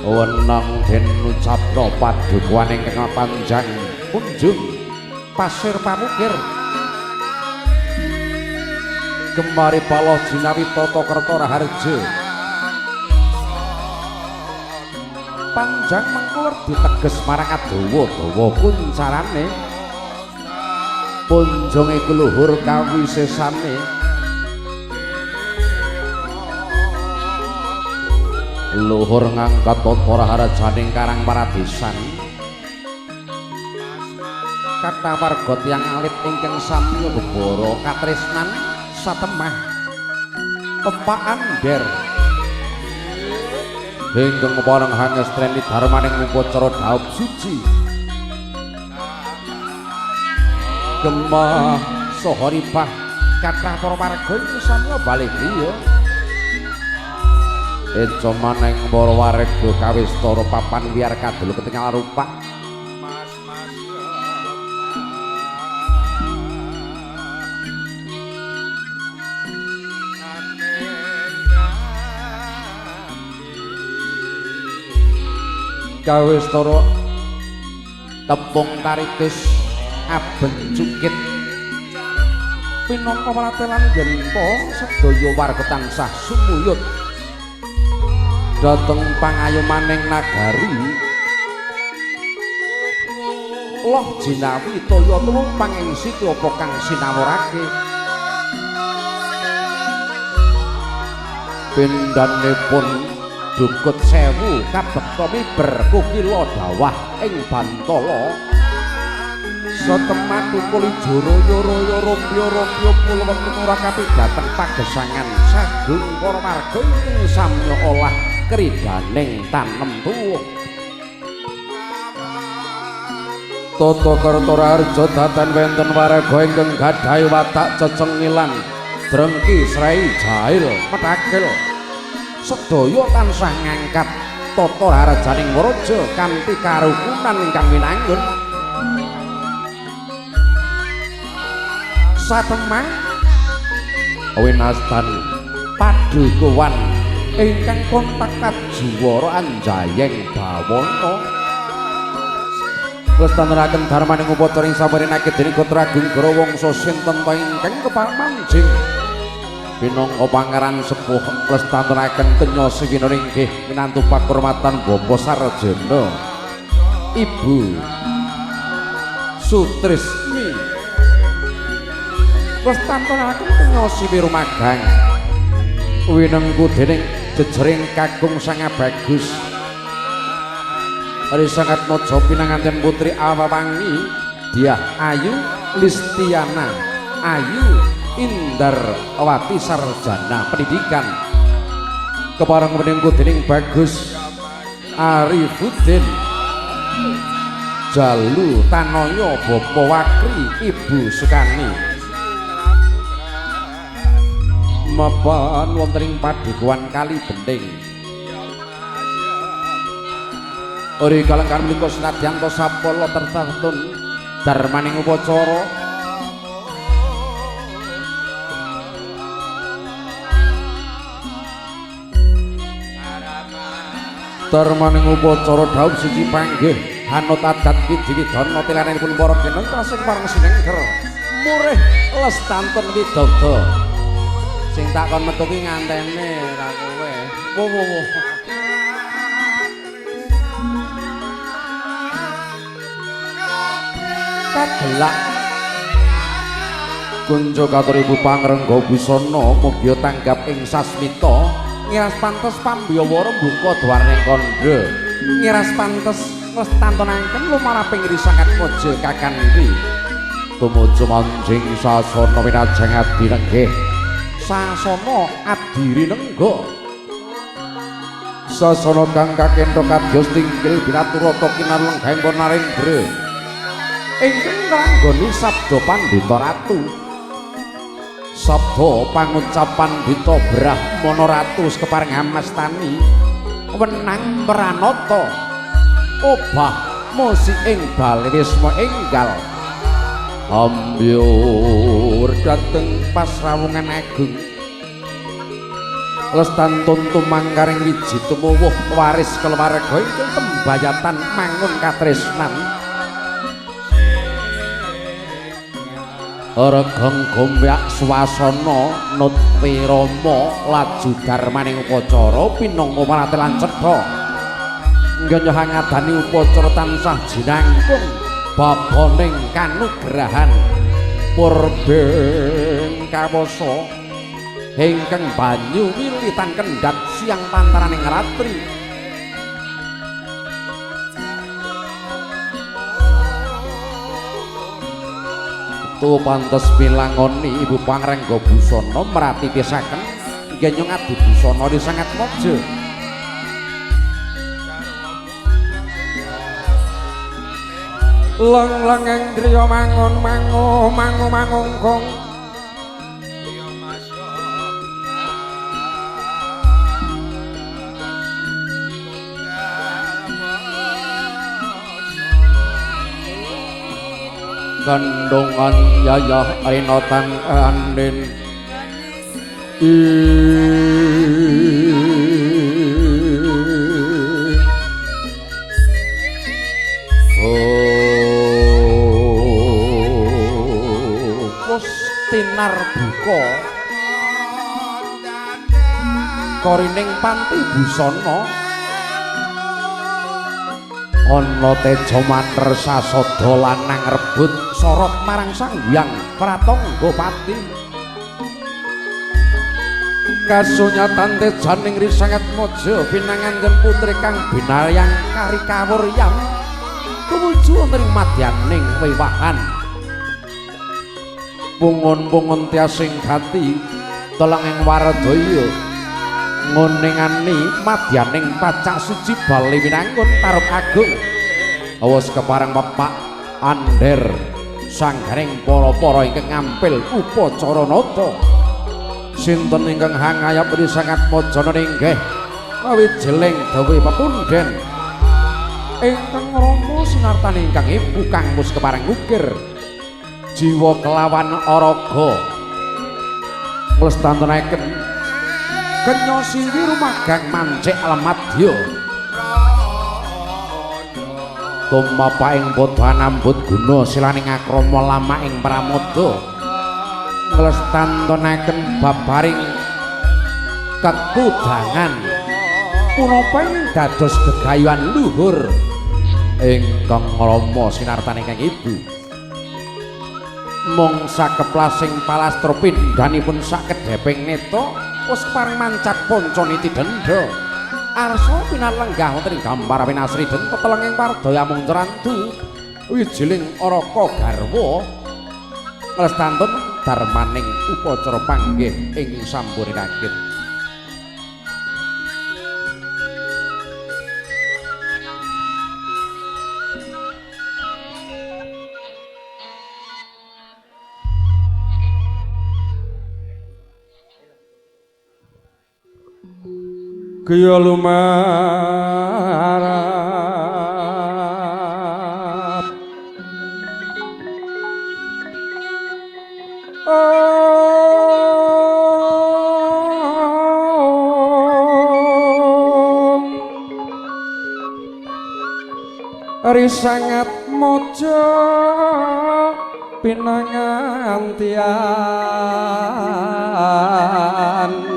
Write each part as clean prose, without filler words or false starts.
wenang den ucapno padukuan ingkang panjang kunjung pasir pamukir kemari paloh jinawi tata kerta raharja panjang mengkuler diteges marang adawa-dawa kuncarane punjung iku luhur kawisesane luhur ngangkat tata raharjaning karang paradesan kathah warga tiyang alit ingkang sami bebara katresnan satemah pempakan der ingkang pareng hangestreni darmaning upacara dhaup suci gemah saha ribah kathah para warga ingkang sami bali griya eca maneng para warga kawistara papan wiyar kadel ketingal rupak kawistara tepung karitis abencukit pinangka pratelan genta sedaya warga tansah sumuyut dhateng pangayumaning nagari loh jinawi toya tumpang ing siti apa kang sinawurake pindhanipun Dukut sewu kabekta miber kukila dawah ing Bantala setemah tukul joro-yoro rompya-rompya pulwen ora kapidateng pagesangan sagung para warga ingkang samya olah kridaning tanem tuwuh tata kerta raharja datan wenten warga ingkang gadhahi watak cecengilan drengki srei jail medhakil sedaya tansah ngangkat tata raharjaning waraja kanthi karukunan ingkang winangun satemah winastan padukuwan ingkang kontak kajuwara anjayeng bawana lestantaraken dharmaning upacara ing sabarenake dening Gatra Agung Grawangsa sinten ta ingkang kepamanjing pinangka pangeran sepuh lestantaraken kenya siwina inggih minantu pakurmatan Bapa Sarjana Ibu Sutrismi lestantaraken kenya siwi rumagang winengku dening jejering kakung Sang Bagus Ari sangat mojo pinanganten putri Awawangi Diah Ayu Listiana Ayu Indarwati sarjana pendidikan kepareng menengku dening Bagus Arifuddin Jalu Tanoyo Bapa Wakri Ibu Sukani mapan wonten ing padukuhan Kali Bending ori kalengkan menika senadyanto sapala tertantun darmaning upacara darmaning upacara dhaup suci panggih hanut adat widhi-widana tilanipun para kinong tasih pareng sinengker murih lestantun widodha sing takon metu ki ngantene ra kowe wo kagelak kunjo katur ibu pangrengga busana mugia tanggap ing sasmita ngiras pantes pambiyawara mbuka dwarning kandha ngiras pantes lestantunaken lumaraping risangat moja kakandhi tumuju manjing sasana winajeng adi nenggih sasana adiri nengga sasana kang kakendha kadyos tinggil binaturata kinarlenggahing Narendra ingkang ngranggoni sabda Pandhita Ratu sabda pangucapan Dita Brahmana Ratu kepareng amastani wenang pranata obah musi ing balewisma enggal ambyur dhateng pasrawungan agung lestantun tumangkaring wiji tumuwuh waris keluarga ingkang tembayatan mangun katresnan regeng gombyak swasana nutwi rama laju darmaning upacara pinangka maratelan cetha nggih hangadani upacara tansah jinangkung babaning kanugrahan purbeng kawasa ingkang banyu wilitan kendhat siang pantaraning ratri tu pantes pilangoni Ibu Pangrengga Busana merati pisaken nggih nyong adu busana di sangat mojo leng-leng engdriya mangungkung kandungan yayah rinotan andin tinar buka korining panti busana ana teja mater sasada lanang rebut sorot marang Sang Hyang Pratangga Pati kasunyatan tejaning risanget mojo pinanganten putri kang binayang kari kawuryam tumuju wonten madyaning wiwahan pungun-pungun tiasing gati telenging waradaya nguningani madyaning pacak suci bali winangun tarep agung awas keparang Bapak Ander sanggaring para-para ingkang ngampil upacara nata sinten ingkang hangayap ri sangat mojana ninggih wijiling dawe pepunden ingkang rama sinartani ingkang ibu kang mus keparang ukir jiwa kelawan araga nglestantunaken kenya siwi rumagang mancik alamadya tumapaing bodha nambut guna silaning akrama lama ing pramada nglestantunaken babaring kekudangan punapa ing dados gegayuhan luhur ingkang rama sinartani ingkang ibu mung sakeplasing palastra pindhanipun sakedheping neta wis pareng mancat pancaniti dendha arsa pinalenggah wonten ing gambar winasri den petelenging pardaya mung cerantu wijiling araka garwa nglestantun darmaning upacara panggih ing sampurnakit kaya lumarat risangat mojo pinangantian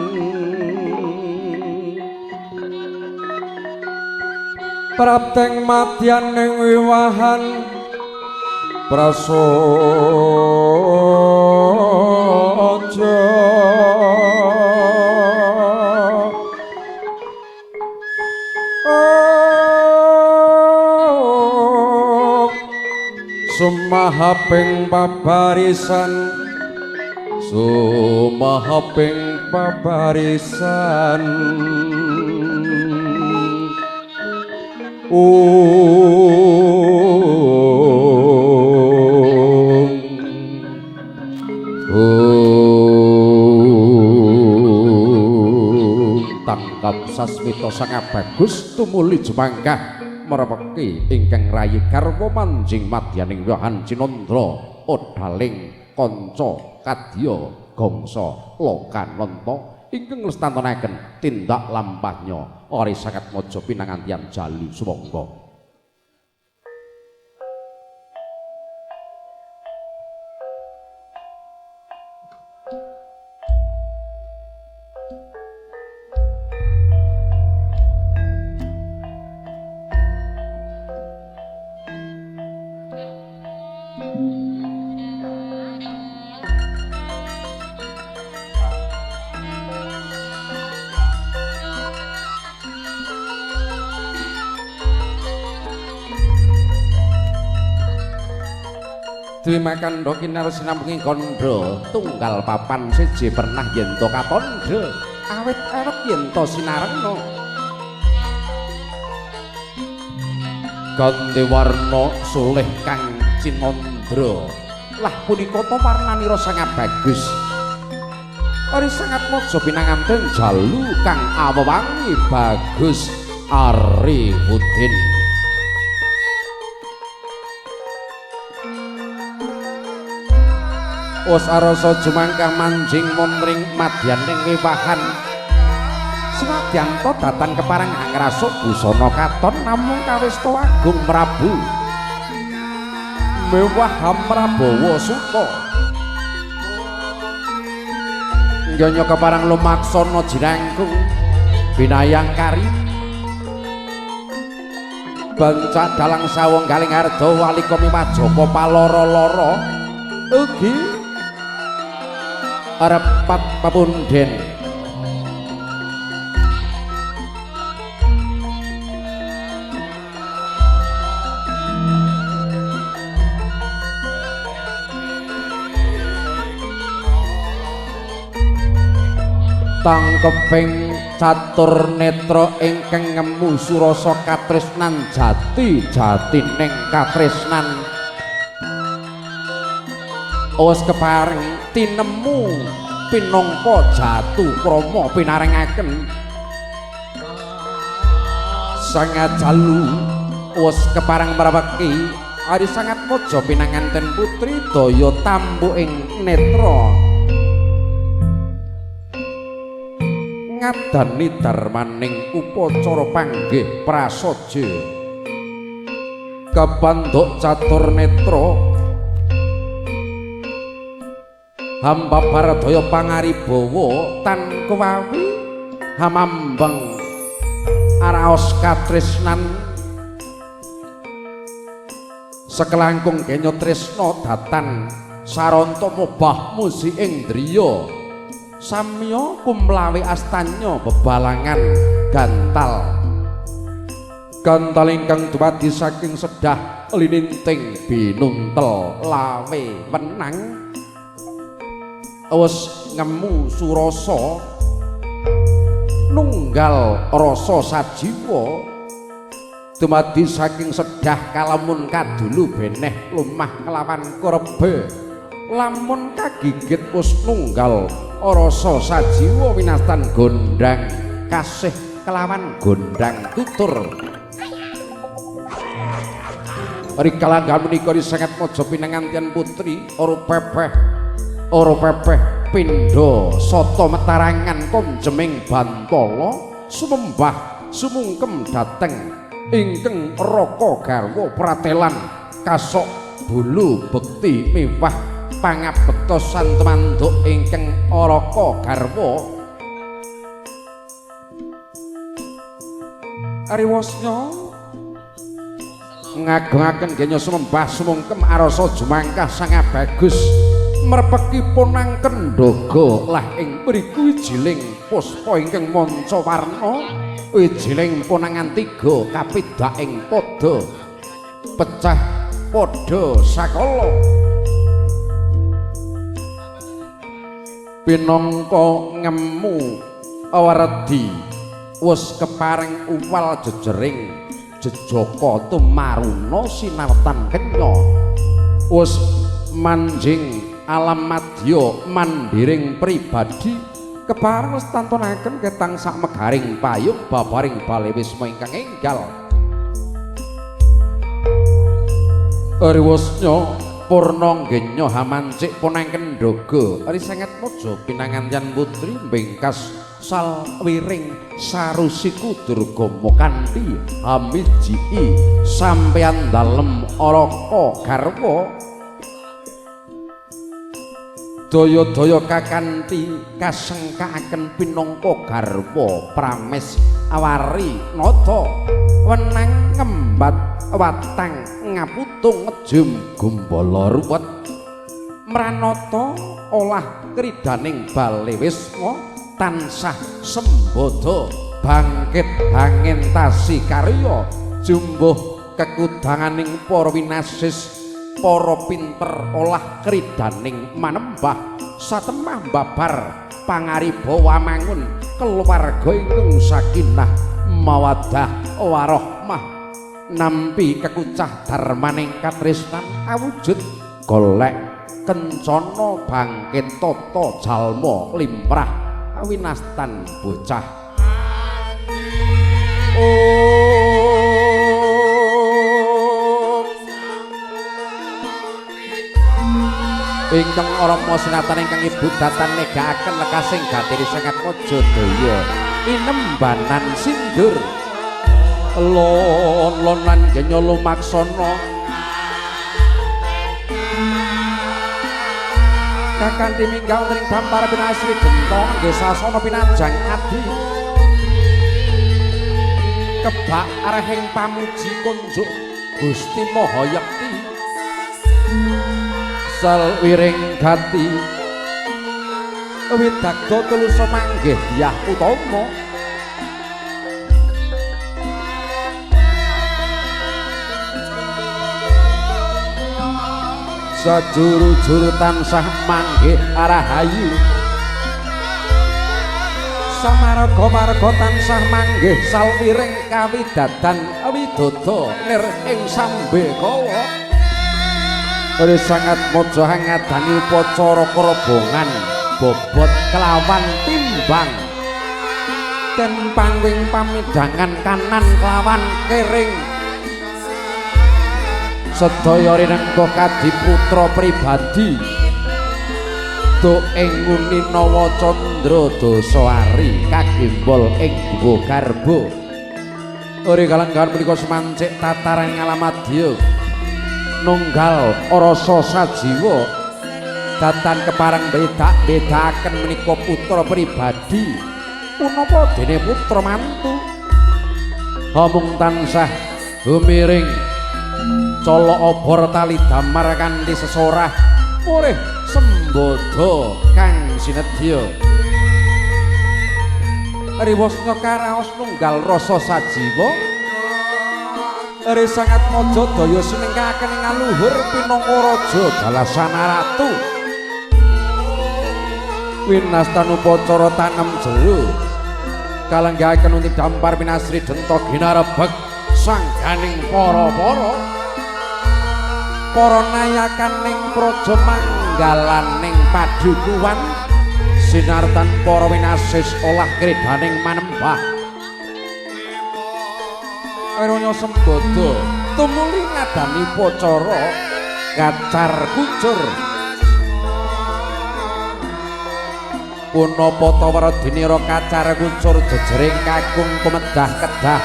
prapteng madyaning wiwahan prasaja sumahaping babarisan tangkap sasmita sang bagus tumuli jumangkah merepeki ingkang rayi garwa manjing madyaning wahan cinandra odaling kanca kadya gongsa lokananta ingkang nglestantunaken tindak lampahnya Ari Sangatmaja pinangantian Jalu sumangga. Dwi Makandha kinar sinambunging kandha tunggal papan siji pernah yen to katandha awit arep yen to sinarengna ganti warna soleh kang cinandra lah punika to warnanira sangat bagus Ari Sangatmaja pinanganten Jalu kang awewangi bagus Arifudin Us arasa jumangkah manjing monring madyaning wiwahan senadyan to datan kepareng ngrasuk busana katon namung kawista agung Prabu mewah Prabowo Suta nyonya kepareng lumaksana jirangkung binayang kari banca dalang sawung galing harda walika miwajaka paloro-loro ugi arepat papunden tangkeping catur netra ingkang ngemu surasa katresnan jatining katresnan wis kepareng tinemu pinangka jatu krama pinarengaken Sang Jalu wis kepareng mreweki Ari Sangatmaja pinanganten putri daya tambu ing netra ngadani darmaning upacara panggih prasaja kabandhuk catur netra hamba Baradaya Pangaribawa tan kewawi hamambang araos katresnan sekelangkung kenya tresna datan saranta mobah musi ing driya samya kumlawi astanya bebalangan gantal ingkang dumadi saking sedah lininting binuntel lawe wenang wis ngemu surasa nunggal rasa sajiwa dumadi saking sedah kalamun kadulu beneh lumah kelawan kurebe lamun kagigit wis nunggal rasa sajiwa winastan gondang kasih kelawan gondang tutur rikala menika Sangatmaja pinangantian putri ora pepeh pindha sata metarangan konjeming Bantala sumembah sumungkem dhateng ingkang Raka garwa pratelan kasok bulu bekti mewah pangabektosan temanduk ingkang Raka garwa ariwasnya ngagungaken genya sumembah sumungkem arasa jumangkah sang bagus merpeki ponang kendhaga lah ing mriku wijiling puspa ingkang manca warna wijiling ponangan tiga kapidak ing padha pecah padha sakala pinangka ngemu awardi wis kepareng uwal jejering jejaka tumaruna sinartan kenya wis manjing alam madya mandiring pribadi kepareng stantunaken ketang sak megaring payung babaring balewisma ingkang enggal ariwasnya purna nggenya hamancik ponang kendhaga Ari Sangatmaja pinangantian putri bengkas salwiring sarusiku durgama kanthi hamiji sampeyan dalem araka garwa daya-daya kakanthi kasengkaaken pinangka garwa prames awari nata wenang ngembat watang ngaputung ngejum gumbala ruwet mranata olah kridaning bale wisma tansah sembada bangkit angentasi karya jumbuh kekudanganing para winasis para pinter olah kridaning manembah satemah babar pangariba wamangun keluarga ingkang sakinah mawaddah warahmah nampi kekucah darmaning katresnan awujud golek kencana bangkit tata jalma limrah winastan bocah ingkang rama sinatan ingkang ibu datan negakaken lekasing gatiri sangat Mojodaya inembanan sindur lon-lonan genya lumaksana kakanthi minggal ing dampar pinasri gentong nggih sasana pinajang adi kebak arahing pamuji kunjuk Gusti Mahayekti salwiring gati widagda tulusa manggih diyah utama sajuru-juru tansah manggih arahayu samarga-marga tansah manggih salwiring kawidadan widodha nir ing sambekawa ora sangat mojo ngadani upacara kerobongan bobot kelawan timbang ten pangwing pamidangan kanan kelawan kering sedaya rinengga kadiputra pribadi do ing Ninawa Candra Dasari kagembol ing Guwa Garba ora kalenggahan punika semancik tataran ngalamadya nunggal rasa sajiwa datan keparang bedak-bedakaken menika putra pribadi punapa dene putra mantu omong tansah humiring cala obor tali damar kanthi sesorah murih sembada kang sinedya riwasna karaos nunggal rasa sajiwa eri sangat Mojodaya sinengkaken ing aluhur pinangka raja dalasana ratu winastan upacara tanem jero kalenggahaken unti dampar pinasri denta ginarebeg sangganing para nayakaning praja manggalaning padukuhan sinartan para winasis olah kridaning manembah Eronya sembada tumuli ngadani upacara kacar kucur punapa ta waradinira kacar kucur jejering kakung kumedah kedah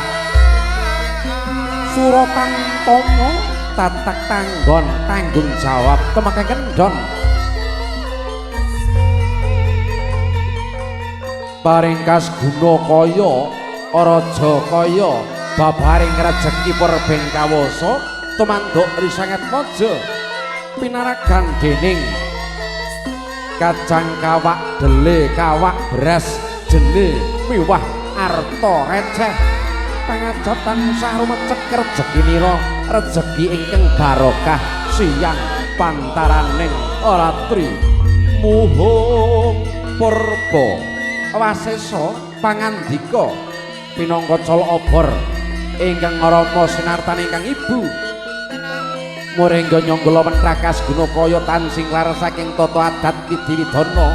suratan tama tatak tanggon tanggung jawab temeke kendhon paringkas guna kaya raja kaya babaring rejeki perbeng kawasa tumanduk risanget mojo pinaragan dening kacang kawak dele kawak beras jene miwah arta receh pangajab tansah rumecek rejekinira rejeki ingkang barokah siyang pantaraning ratri muhung purba wasesa pangandika pinangka cala obor ingkang rama sinartan ingkang ibu muringga nyanggala mentrakas gunakaya tansing laras saking tata adat widiwidana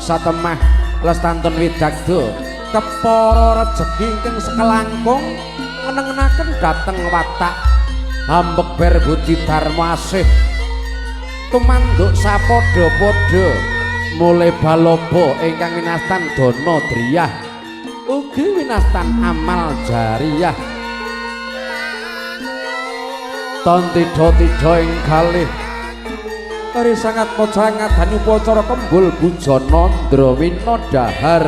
satemah lestantun widagda kepara rejeki ingkang sekelangkung ngenengaken dhateng watak ambekber budi dharma asih tumanduk sapadha-padha mulai balobo ingkang winastan dono driyah ugi winastan amal jariyah ton tido-tido ing kalih Ari sangat moca ngadani upacara kembul bujana ndrawina dahar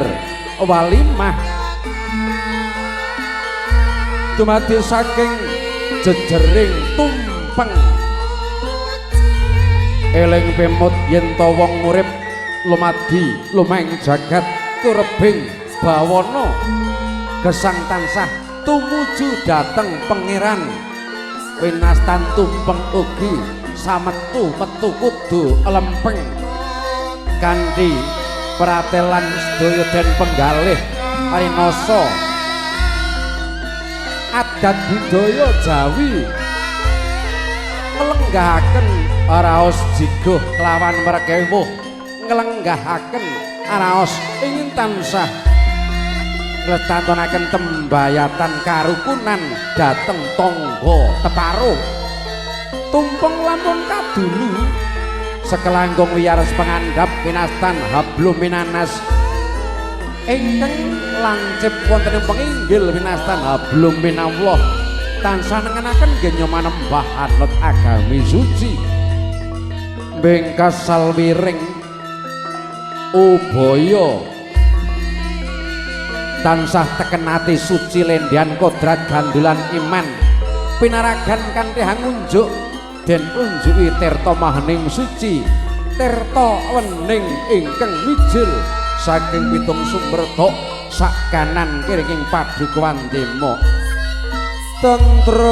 walimah dumadi saking jejering tumpeng eling pemut yen ta wong urip lumadi lumeng jagat turebing bawana gesang tansah tumuju dhateng pangeran winastan tumpeng ugi sametu metu kudu lempeng kanthi pratelan sedaya den penggalih parinasa adat budaya Jawi nglenggahaken raos jiguh kelawan merkewuh nglenggahaken raos ingin tansah nglestantunaken tembayatan karukunan dhateng tangga teparuh tumpeng lampun kadulu sekelangkung wiyares pangandhap winastan hablum minanas ingkang lancip wonten ing penginggil winastan hablum minallah tansah nengenaken genya manembah anut agami suci bengkas salwiring ubaya tansah teken ati suci lendhian kodrat gandulan iman pinaragan kanthi hangunjuk den unjuki tirta mahaning suci tirta wening ingkang mijil saking pitung sumber tok sak kanan kiring padukuan demo tentreming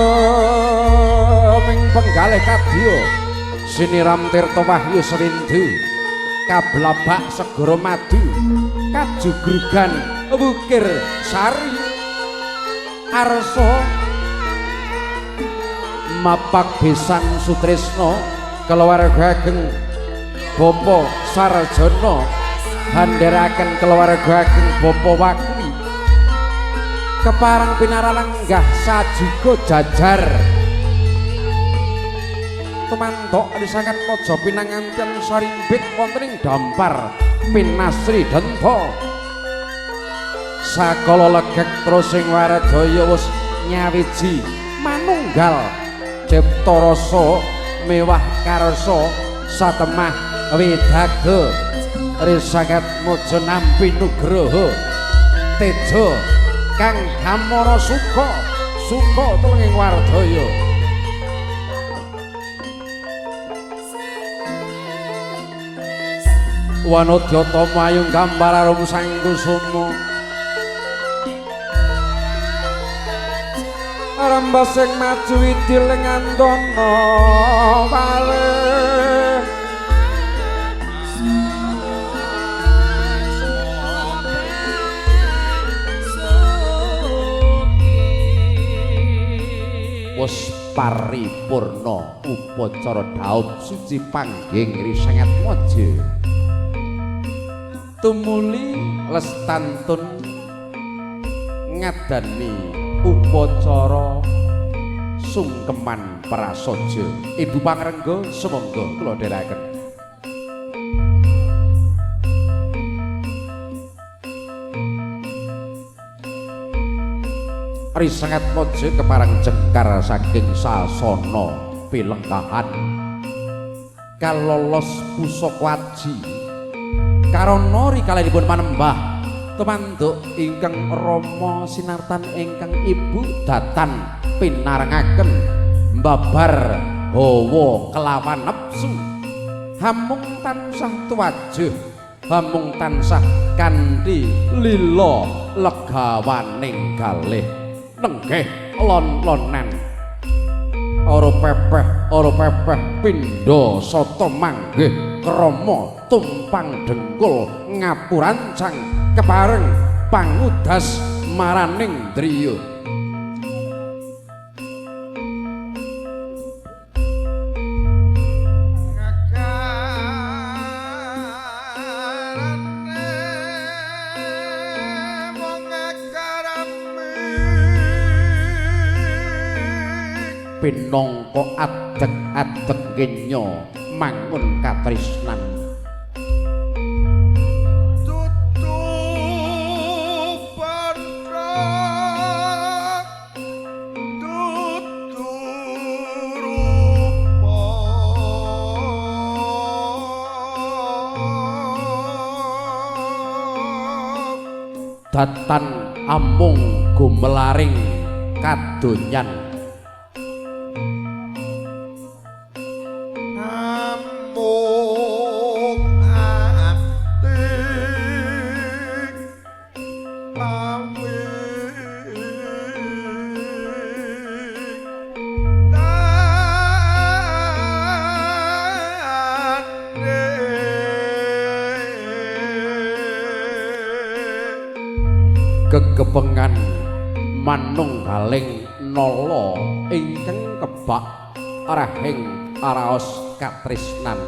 penggalih kadya siniram tirta wahyu serindu kablabak segara madu kajugrugan wukir sari arsa mapak besan sutresna keluarga ageng Bapa Sarjana handheraken keluarga ageng Bapa Wakmi keparang pinaralenggah sajuga jajar tumantok disangat mojo pinanganten sarimbit wonten ing dampar pinasri denta sakala legek terus sing waradaya wis nyawiji manunggal cipta rasa mewah karsa satemah widaga risangat mojo nampi nugraha teja kang gamara suka tulunging wardaya wanodya mayung gambar arum sang kusuma rambas sing maju idil ngandana wale wis paripurna upacara dhaub suci panggih risangat moja tumuli lestantun ngadani upacara sungkeman prasaja Ibu Pangrengga sumangga kula dherekaken risangat moja keparang jengkar saking sasana pilengkahan kalolos pusaka aji karana rikalanipun manembah tumanduk ingkang Rama sinartan ingkang Ibu datan pinarengaken mbabar hawa kelawan nepsu hamung tansah tuwajuh hamung tansah kanthi lila legawaning kalih nenggeh lon-lonan ora pepeh pindha sata manggih krama tumpang dengkul ngapurancang kepareng pangudas maraning driya pinangka adeg-adeg kenya mangun katresnan kadatan amung gumelaring kadonyan kekepengan manunggaling nala ingkang kebak rahing araos katresnan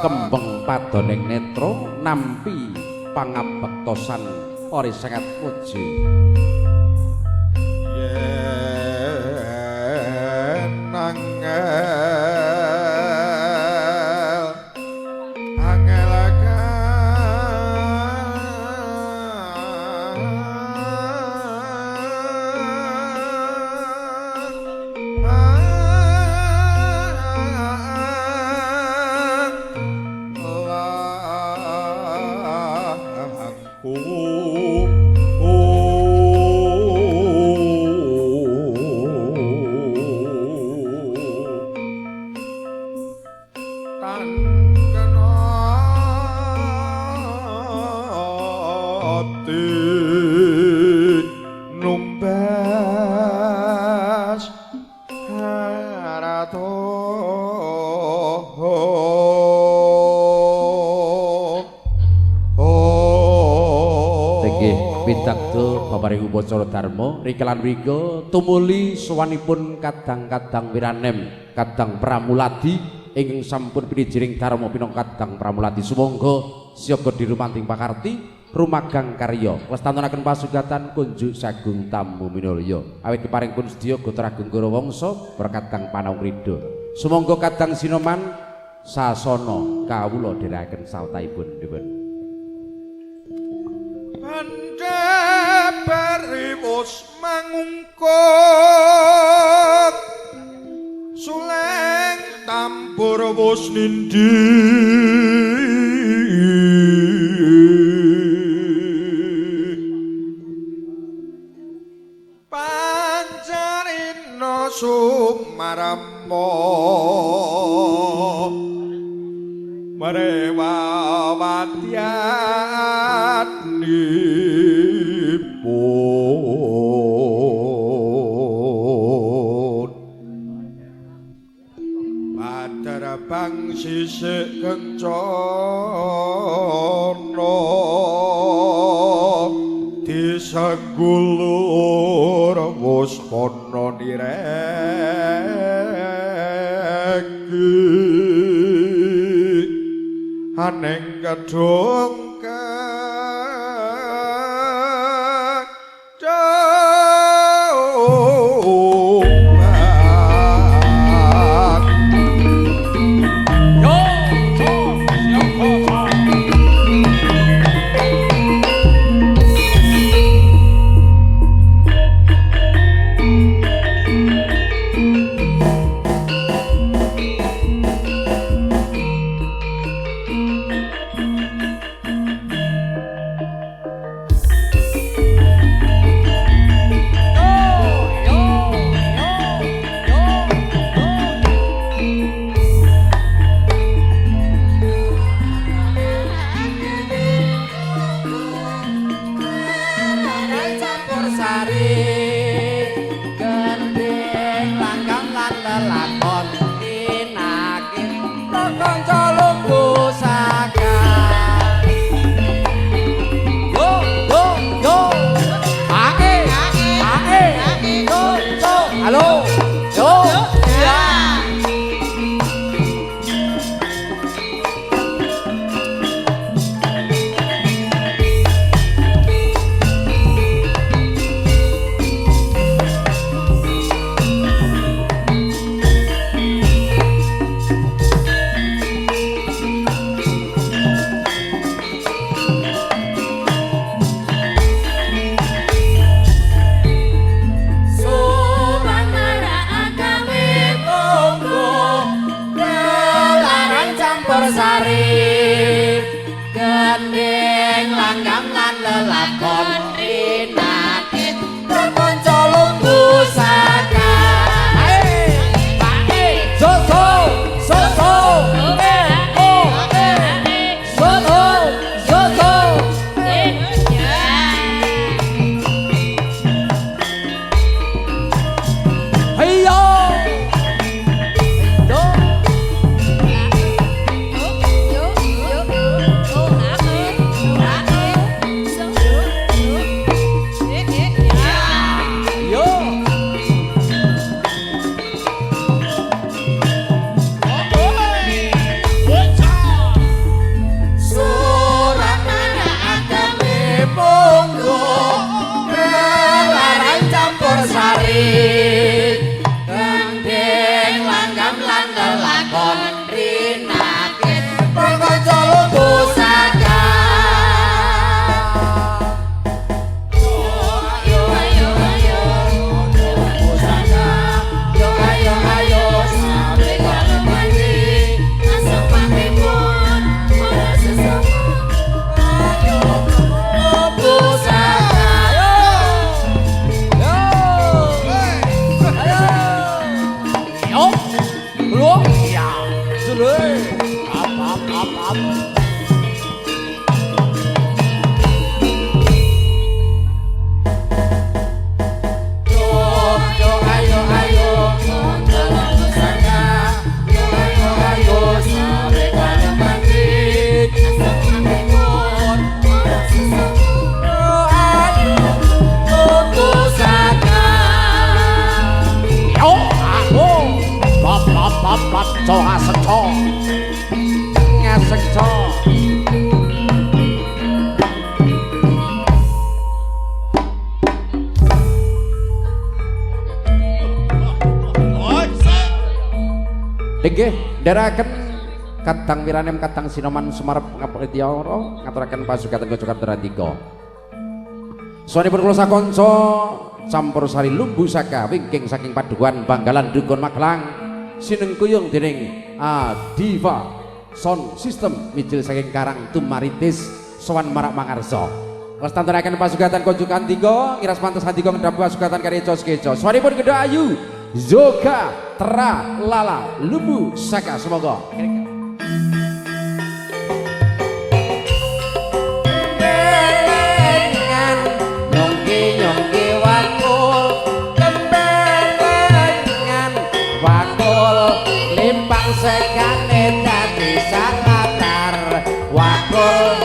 kembang padoning netra nampi pangabektosan ori sangat puji yen angel Upacara dharma rikelan wiga tumuli sowanipun kadang-kadang wiranem kadang pramuladi ingkang sampun pinijiring dharma pinangka kadang pramuladi sumangga siyaga dirumanting pakarti rumagang karya lestantanaken pasugatan kunjuk sagung tamu minulya awit keparing pun sedya Gatra Agung Gorawangsa berkadang panaung ridho sumangga kadang sinoman sasana kawula dherekaken saltaipun dipun Barimus mangungkut suleng tambur wus nindi pancarina sumarama marewa wadyani bang sisik kencana disanggulur wus ana nireki aneng kedung gandeng langgam lan lelakon rinakit kanca lumbu saka soso soso Nggih, ndherekaken Kadang Wiranem Kadang Sinoman Sumarep Ngapritiyara ngaturaken pasugatan Kocok Drandika. Sawanipun kula sakanca campur sari lumbu saka wingking saking padukuhan Banggalan Dukun Magelang sinengkuyung dening Diva Sound System mijil saking Karang Tumaritis sowan marak mangarsa. Lestanturaken pasugatan Kocok Drandika ngiras pantes Handika ngedhap pasugatan karya Coskeco. Sawanipun Gedha Ayu Zoga Tra Lala Lumbu Saka semoga Kembelengan nyongki wakul Kembelengan wakul limpang sekane dadi salatar wakul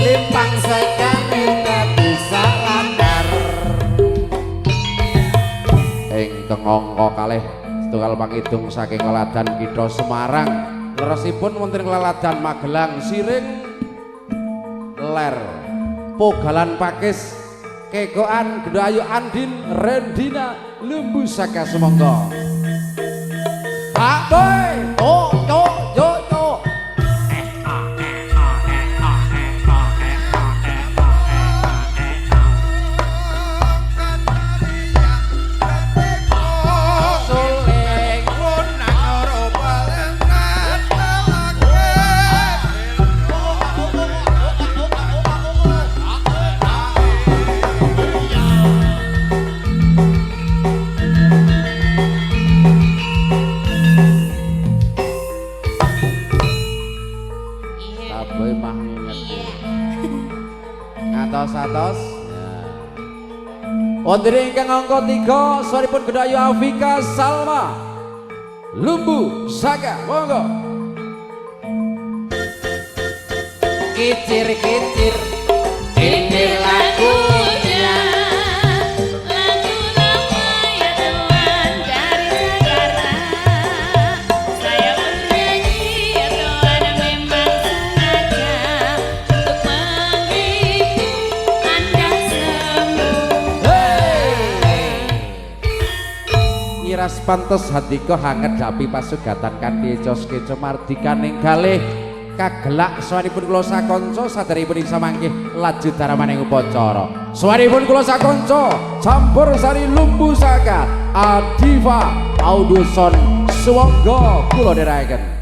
limpang sekane dadi salatar ingkang angka kalih setunggal pangidung saking Leladan Kitha Semarang leresipun wonten Leladan Magelang Siring Ler Pogalan Pakis Kegoan Gedha Ayu Andin Rendina Lumbu Saka semangga Pak Boy oh yo yo yo Satos wonten ingkang angka 3 sawaripun Gedha Ayu Afika Salma Lumbu Saka monggo kicir-kicir ini lagunya lagu lama ya teman dari Jakarta saya bernyanyi ya Tuhan memang sengaja untuk menghibur Anda semua ngiras pantes Handika hangedhapi pasugatan kanthi Coskeco mardikaning kalih kagelak sawanipun kula sakanca saderengipun samanggih laju daramaning upacara. Sawanipun kula sakanca campur sari lumbu saka Diva Audio Sound swangga kula dherekaken.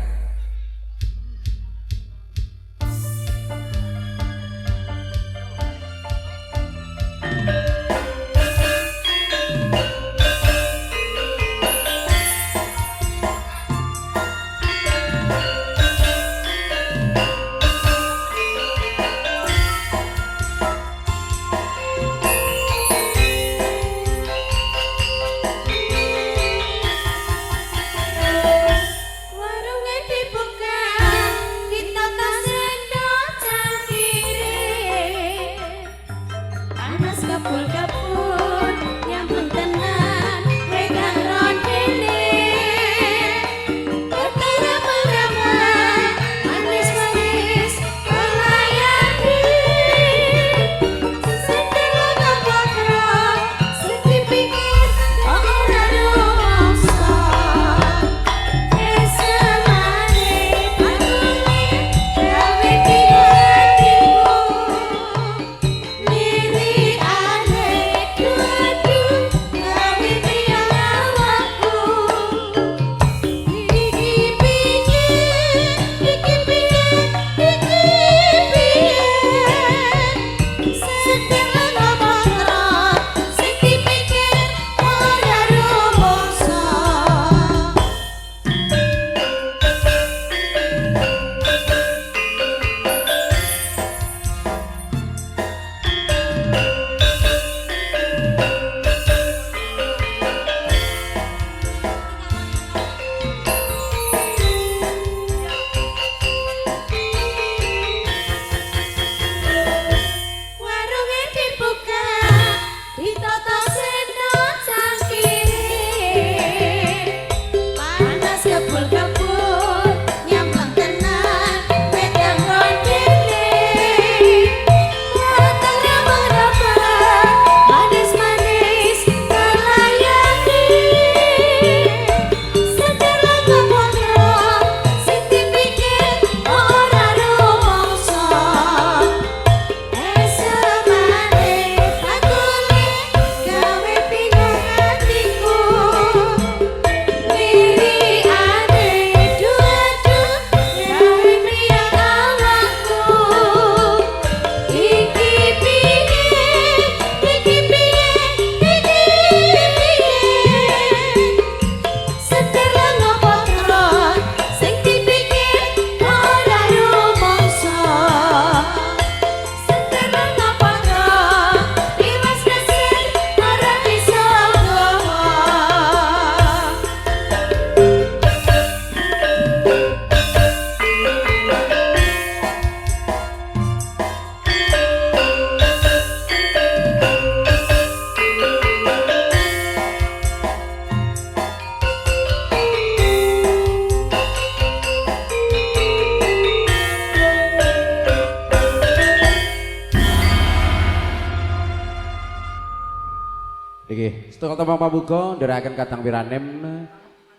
Iki setunggal tembang pambuka ndherekaken kadang piranem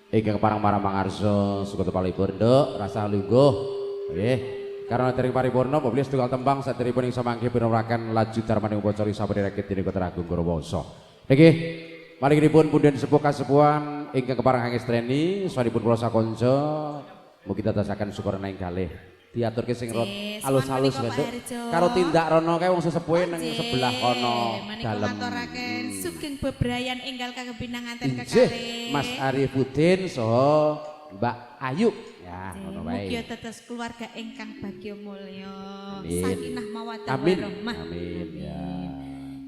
ingkang parang marang mangarsa suka tepalipun nduk rasa lungguh. Nggih. Karena tering paripurna publik setunggal tembang saderipun ing samangke pinurakan laju darmaning upacara sapereket dening Kota Agung Gorowoso. Nggih. Marinipun punden sepuh kasepuhan ingkang keparang angestreni sawanipun kula sakonco mugi dadosaken syukur ing kalih. Diaturke sing alus-alus Nduk. Karo tindak rono kae wong sesepuhe nang sebelah kono dalem. Maturaken sugeng bebrayan enggal kagem pinanganten Injih, kekalih. Mas Arifudin saha Mbak Ayu. Ya, ngono wae. Mugi tetes keluarga ingkang bagya mulya. Amin. Sakinah mawaddah Amin. warahmah. Amin. Ya.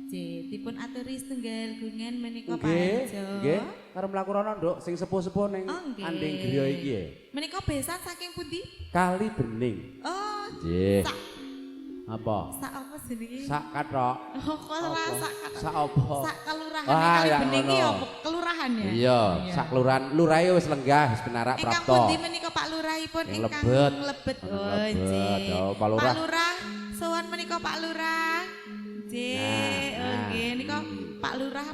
Nggih, dipun aturi setunggal gungan menika Pak Nggih, Harjo. nggih. Karo mlaku rono Nduk sing sepuh-sepuh ning Oh, nggih. Anding Griya iki. Menika besan saking pundi? Kali Bening. Oh, Nggih. sak Apa? sak apa jenenge? Sak kathok. Oh, kok ora sak Sak apa? sak kelurahan Wah, kali ya bening iki ngono. apa? Kelurahan ya? Iya, sak kelurahan. Lurahe wis lenggah, wis penarak Ingkang prapta. pundi menika Pak Lurahipun Yang ingkang lebet. lebet. Yang Oh, lebet. nggih. Oh, Pak Lurah. Pak Lurah, sowan menika Pak Lurah. Nggih, Nah, oh, nah. nggih nika Pak Lurah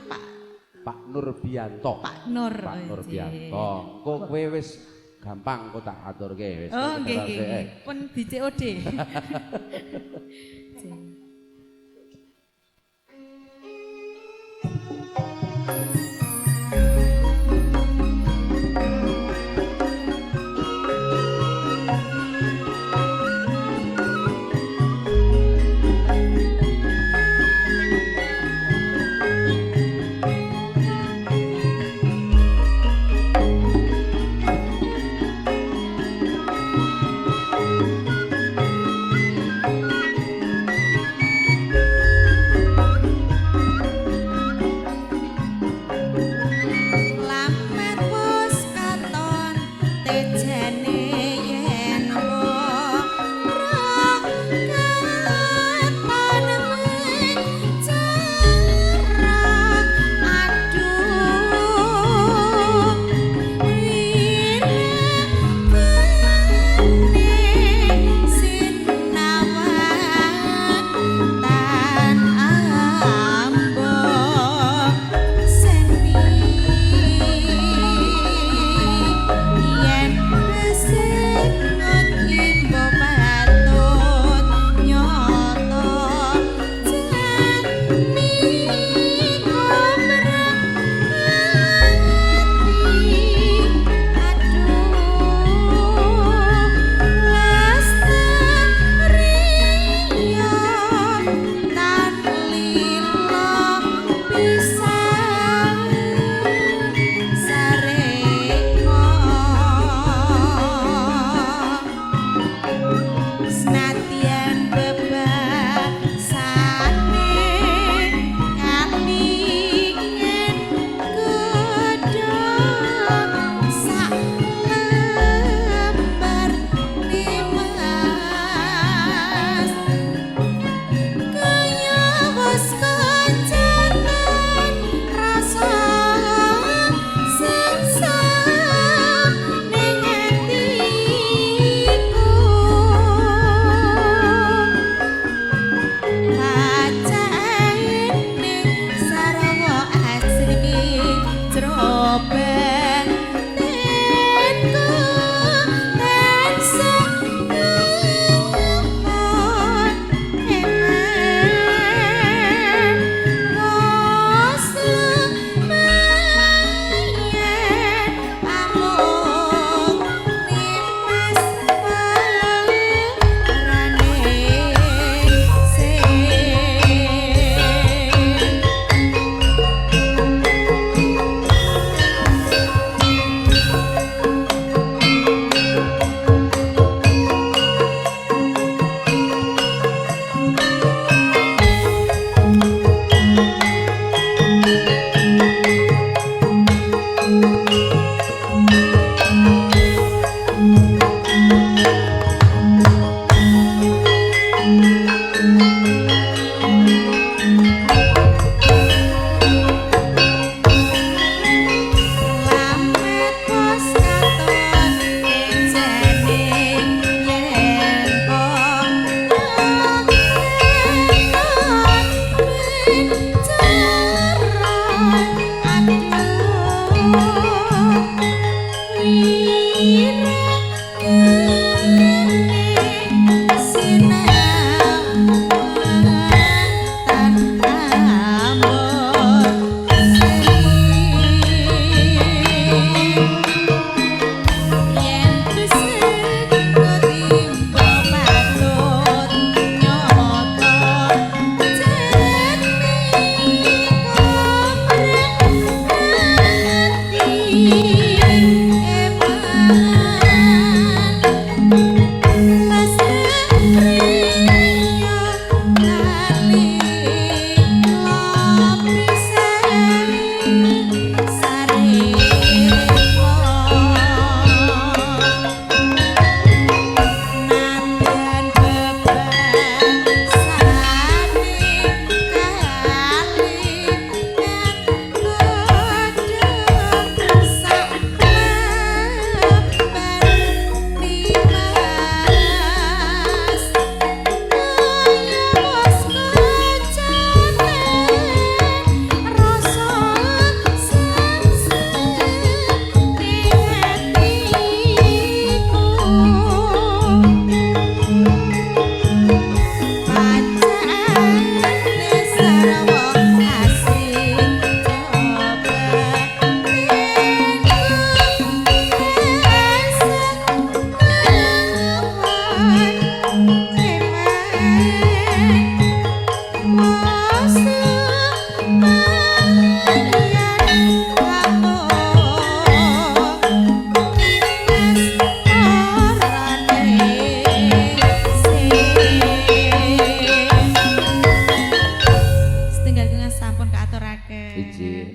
Pak Nurbianto. Pak Nur. Pak Oh, Nurbianto. Kok kowe wis gampang kok tak aturke wis. Oh, nggih Terus, nggih. Pun di COD.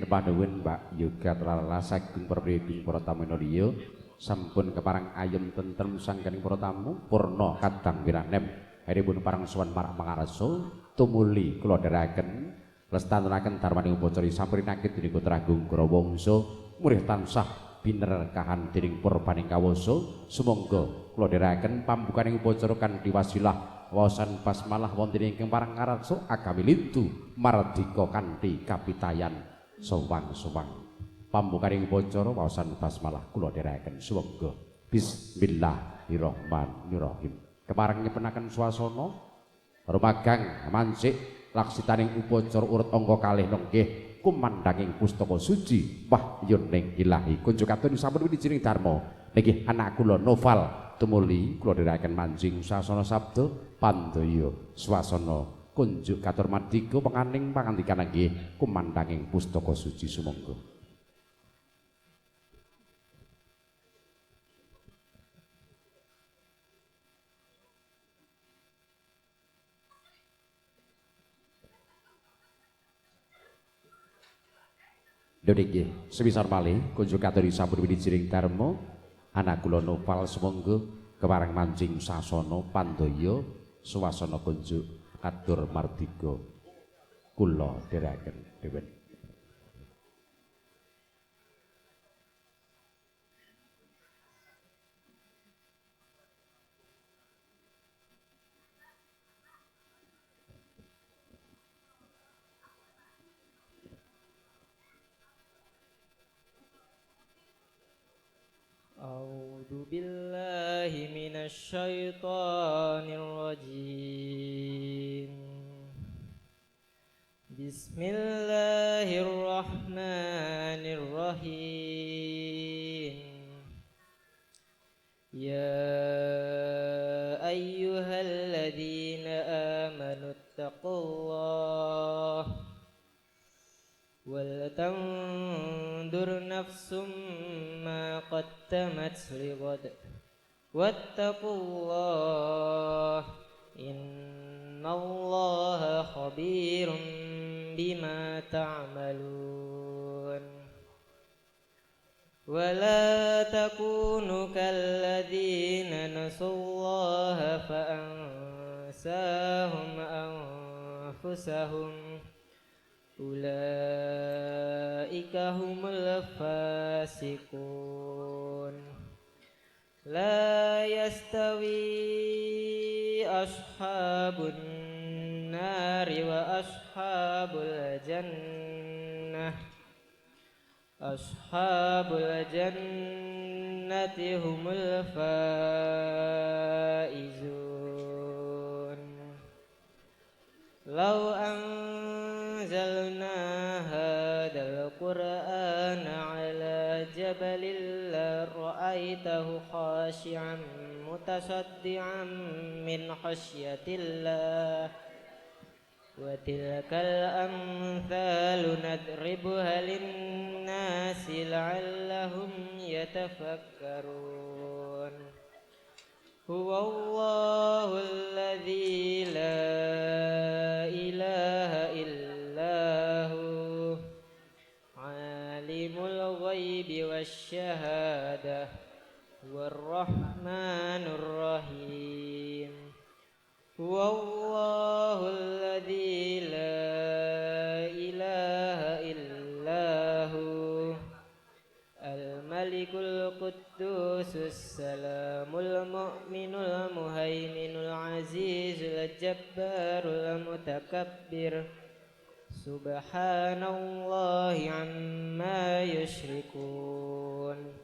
panuwun Mbak Yoga Tralala saking perpriyadi para tamu India sampun keparang ayem tentrem sanggening para tamu purna kadang wiranem haripun parang sowan marang mangarsa tumuli kula dherekaken lestantunaken darmaning upacara samprinakit dening Putra Agung Grawangsa murih tansah binerkahan dening purbaning kawasa sumangga kula dherekaken pambukaning upacara kanthi wasilah wawasan basmalah wonten ingkang parang ngarsa agami lintu mardika kanthi kapitayan sowang-sowang pambukaning upacara wawasan basmalah kula dherekaken sumangga bismillahirrahmanirrahim kepareng nyepenaken swasana rumagang mancik laksitaning upacara urut angka kalih nenggih kumandhanging pustaka suci wahyuning ilahi kunjuk katun sampun wijining dharma nggih anak kula Noval tumuli kula dherekaken manjing sasana sabda pandaya swasana kunjuk katur mardika penganing pangandikan nggih kumandhanging pustaka suci sumangga. Nggih, semisal malih kunjuk katuri sampun wijining dharma anak kula Noval sumangga kepareng mancing sasana pandaya swasana kunjuk katur mardika kula dherekaken dewen. A'udzu billahi minasy syaithanir rajim. Bismillahirrahmanirrahim. Ya ayyuhalladzina amanu taqullaha wal tandur nafsum ma qaddamat lighad wattaqullah innallaha khabirum bima ta'malun wala takunu kalladzina nasullaha fa ansahum anfusahum ulaika humul fasiqun la yastawi ashabun nari wa ashabul jannati humul faizun law anzalna hadal qur'ana ala jabalin la ra'aitahu khashi'an mutasaddian min khasyatillah wa tilkal amthalu nadribuha linnasi la'allahum yatafakkarun huwallahu alladzi la ilaha illahu alimul ghaibi wasyahadah warrahmanur rahim huwallahu alladzi la ilaha illahu al-malikul quddusus salamul mu'minul muhaiminul azizul jabbarul mutakabbir subhanallahi amma yushrikun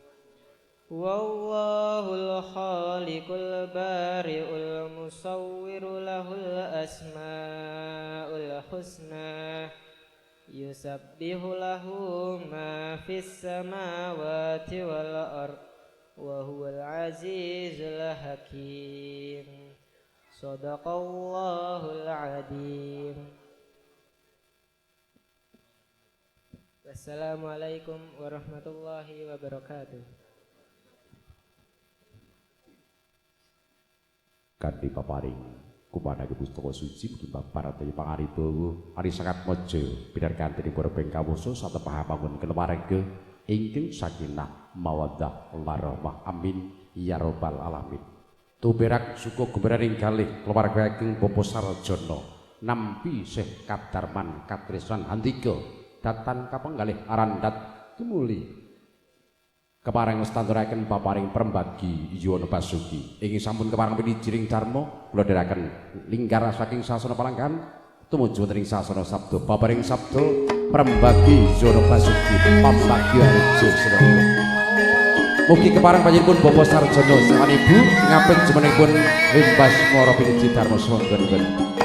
wallahul khaliqul bari'ul musawwiru lahul asma'ul husna yusabbihu lahu ma fis samawati wal ard wa huwal azizul hakim sadaqallahul azim. Wassalamualaikum warahmatullahi wabarakatuh. Kanthi paparing kumanake pustaka suci mugi paparate pangaribawa ari sangat mojo pinarkanti para ping kawusa satepah pangun keluarga ingkang sakinah mawaddah warahmah amin ya rabbal alamin. Tuberak suku gumeraring kalih keluarga ingkang Bapak Sarjana nampi Syekh Kadarman Katresnan Handika datan kapenggalih arandat tumuli kepareng ngestanturaken paparing perembagi Yono Basuki ingin sampun kepareng pinijiring dharma kula dherekaken lingkar saking sasana palanggan tumuju wonten ing sasana sabda paparing sabda perembagi Yono Basuki pambagi arjo sedaya mugi kepareng panjenenganipun Bapak Sarjana saha ibu ngapit jumenengipun limbas mara piniji dharma sawetara.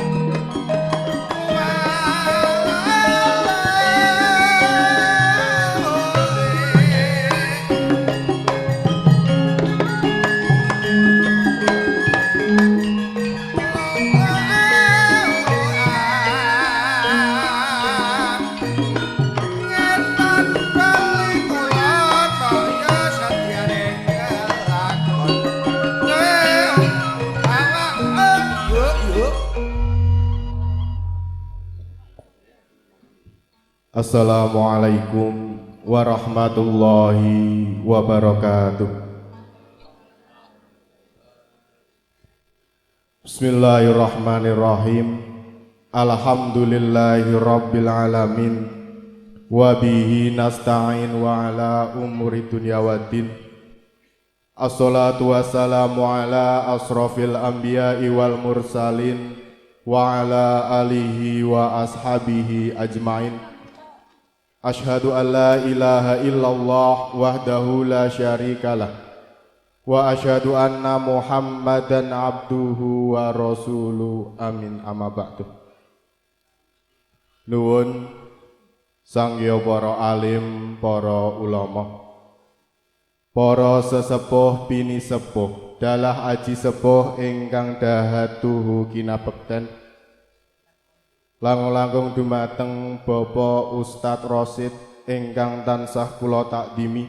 Assalamualaikum warahmatullahi wabarakatuh. Bismillahirrahmanirrahim. Alhamdulillahi rabbil alamin. Wa bihi nasta'in wa ala umuri dunya waddin. Assalatu wassalamu ala asrafil anbiya'i wal mursalin wa ala alihi wa ashabihi ajmain. Ashhadu an la ilaha illallah wahdahu la syarikalah wa ashhadu anna Muhammadan abduhu wa rasuluh amin amma ba'du. Nuwun sangya para alim, para ulama, para sesepuh bini sepuh, dalah aji sepuh ingkang dahatuhu kinabekten. Langkung-langkung dumateng Bapak Ustadz Rosid ingkang tansah kula takdimi,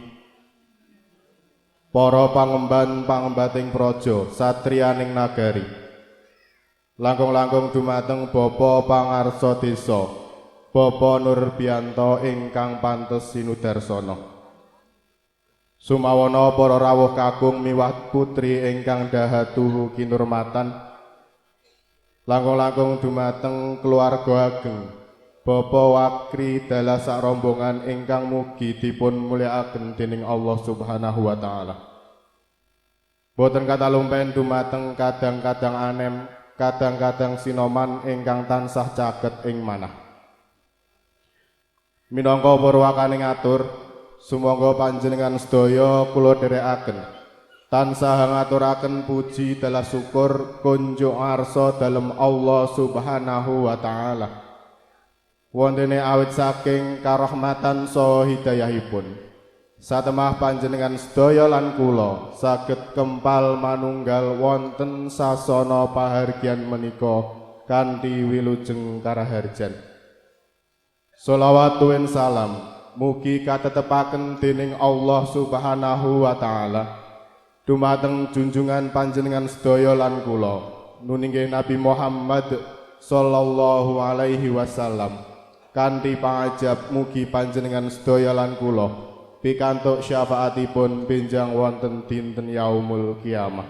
para pangemban-pangembating praja satriyaning nagari, langkung-langkung dumateng Bapak Pangarsa Desa Bapak Nurbianto ingkang pantes sinudarsana, sumawana para rawuh kakung miwah putri ingkang dahatuhu kinurmatan, langkung-langkung dumateng keluarga ageng Bapak Wakri dalah sak rombongan ingkang mugi dipun mulyakaken dening Allah Subhanahu wa taala. Boten katalumpen dumateng kadang-kadang anem, kadang-kadang sinoman ingkang tansah caket ing manah. Minangka purwakaning atur, sumangga panjenengan sedaya kula dherekaken tansah ngaturaken puji dalah syukur kunjuk arsa dalem Allah Subhanahu wa taala. Wontene awit saking karahmatan saha hidayahipun, satemah panjenengan sedaya lan kula saged kempal manunggal wonten sasana pahargyan menika kanthi wilujeng karaharjan. Sholawat tuwin salam mugi katetepaken dening Allah Subhanahu wa taala dumateng junjungan panjenengan sedaya lan kula nuninggih Nabi Muhammad sallallahu alaihi wasallam kanthi pangajab mugi panjenengan sedaya lan kula pikantuk syafaatipun benjang wonten dinten yaumul kiamah.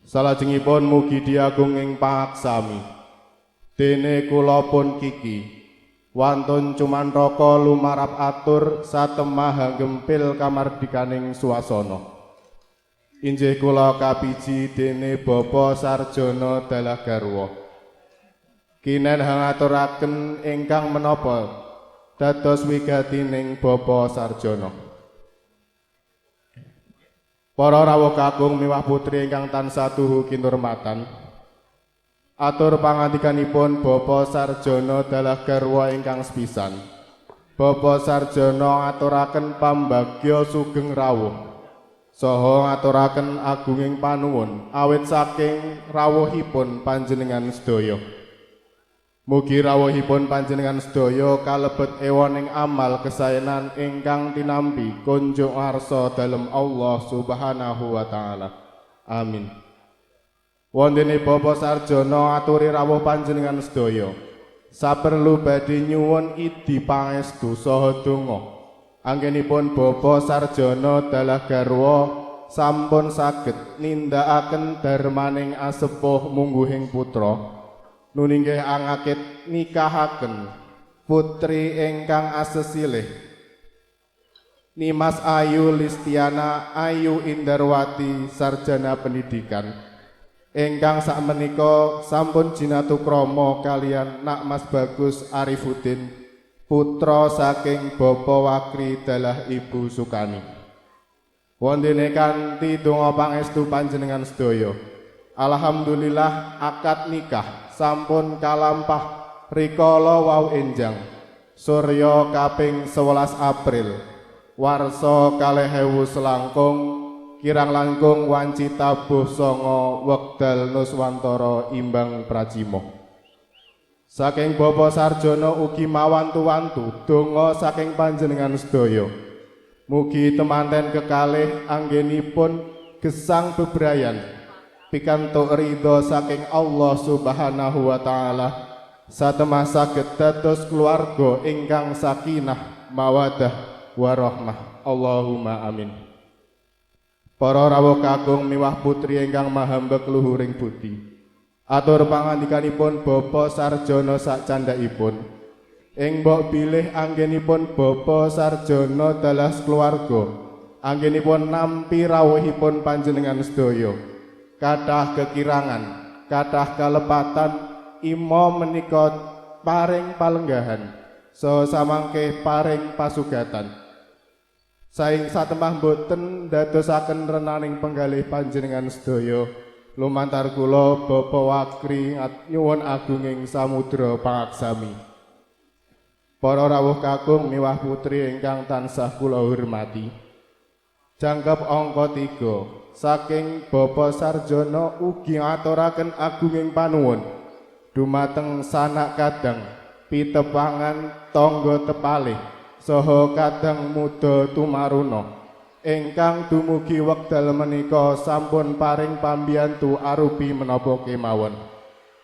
Salajengipun mugi diagung ing pangaksami dene kula pun kiki wantun cumantaka lumarap atur satemah gempil kamardikaning swasana. Injih kula kapiji dene Bapak Sarjana dalah garwa. Kinen ngaturaken ingkang menapa dados wigatining Bapak Sarjana. Para rawuh kakung miwah putri ingkang tansah tuhu kinurmatan, atur pangandikanipun Bapak Sarjana dalah garwa ingkang sepisan. Bapak Sarjana ngaturaken pambagya sugeng rawuh saha ngaturaken agunging panuwun awit saking rawuhipun panjenengan sedaya. Mugi rawuhipun panjenengan sedaya kalebet ewoning amal kesaenan ingkang tinampi kunjuk arsa dalem Allah Subhanahu wa taala. Amin. Wondene Bapak Sarjana aturi rawuh panjenengan sedaya. Saperlu badhe nyuwun idi pangestu saha donga. Anggenipun Bapak Sarjana dalah garwa sampun saged nindakaken darmaning asepuh mungguhing putra. Nuninggih angakit nikahaken putri ingkang asesilih Nimas Ayu Listiana Ayu Indarwati sarjana pendidikan. Ingkang sakmenika sampun jinatu krama kalian Nak Mas Bagus Arifuddin putra saking Bapa Wakri dalah Ibu Sukani. Wondene kanthi donga pangestu panjenengan sedaya. Alhamdulillah akad nikah sampun kalampah rikala wau enjang. Surya kaping 11 April warsa 2000 selangkung kirang langkung wanci tabuh songo wekdal nuswantara imbang pracima. Saking Bapak Sarjana ugi mawantu-wantu donga saking panjenengan sedaya. Mugi temanten kekalih anggenipun gesang bebrayan pikantuk ridho saking Allah Subhanahu wa taala satemah saged dados keluarga ingkang sakinah mawaddah warahmah. Allahumma amin. Para rawuh kakung miwah putri ingkang mahambek luhuring budi. Atur pangandikanipun Bapak Sarjana sak candhaipun. Ing mbok bilih anggenipun Bapak Sarjana dalah keluarga. Anggenipun nampi rawuhipun panjenengan sedaya. Kathah kekirangan, kathah kalepatan imo menika paring palenggahan. So samangke paring pasugatan. Saing satemah boten dadosaken renaning penggalih panjenengan sedaya lumantar kula Bapak Wakri nyuwun agunging samudra pangaksami. Para rawuh kakung miwah putri ingkang tansah kula hormati. Jangkep angka 3 saking Bapak Sarjana ugi ngaturaken agunging panuwun dumateng sanak kadang pitepangan tangga tepalih saha kadang muda tumaruna ingkang dumugi wekdal menika sampun paring pambiyantu arupi menapa kemawon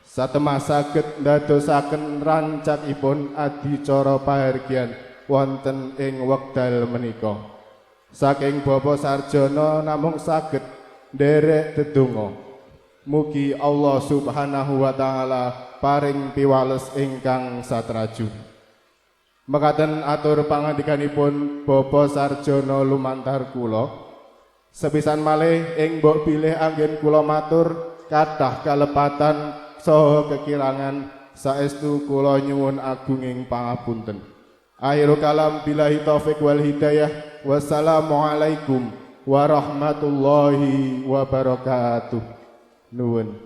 satemah saged ndadosaken rancakipun adicara pahargyan wonten ing wekdal menika. Saking Bapak Sarjana namung saged nderek dedonga mugi Allah Subhanahu wa taala paring piwales ingkang satraju. Mekaten atur pangandikanipun Bapak Sarjana lumantar kula. Sepisan malih ing mbok bilih anggen kula matur kathah kalepatan saha kekirangan saestu kula nyuwun agunging pangapunten. Akhirul kalam billahi taufik wal hidayah. Wassalamualaikum warahmatullahi wabarakatuh. Nuwun.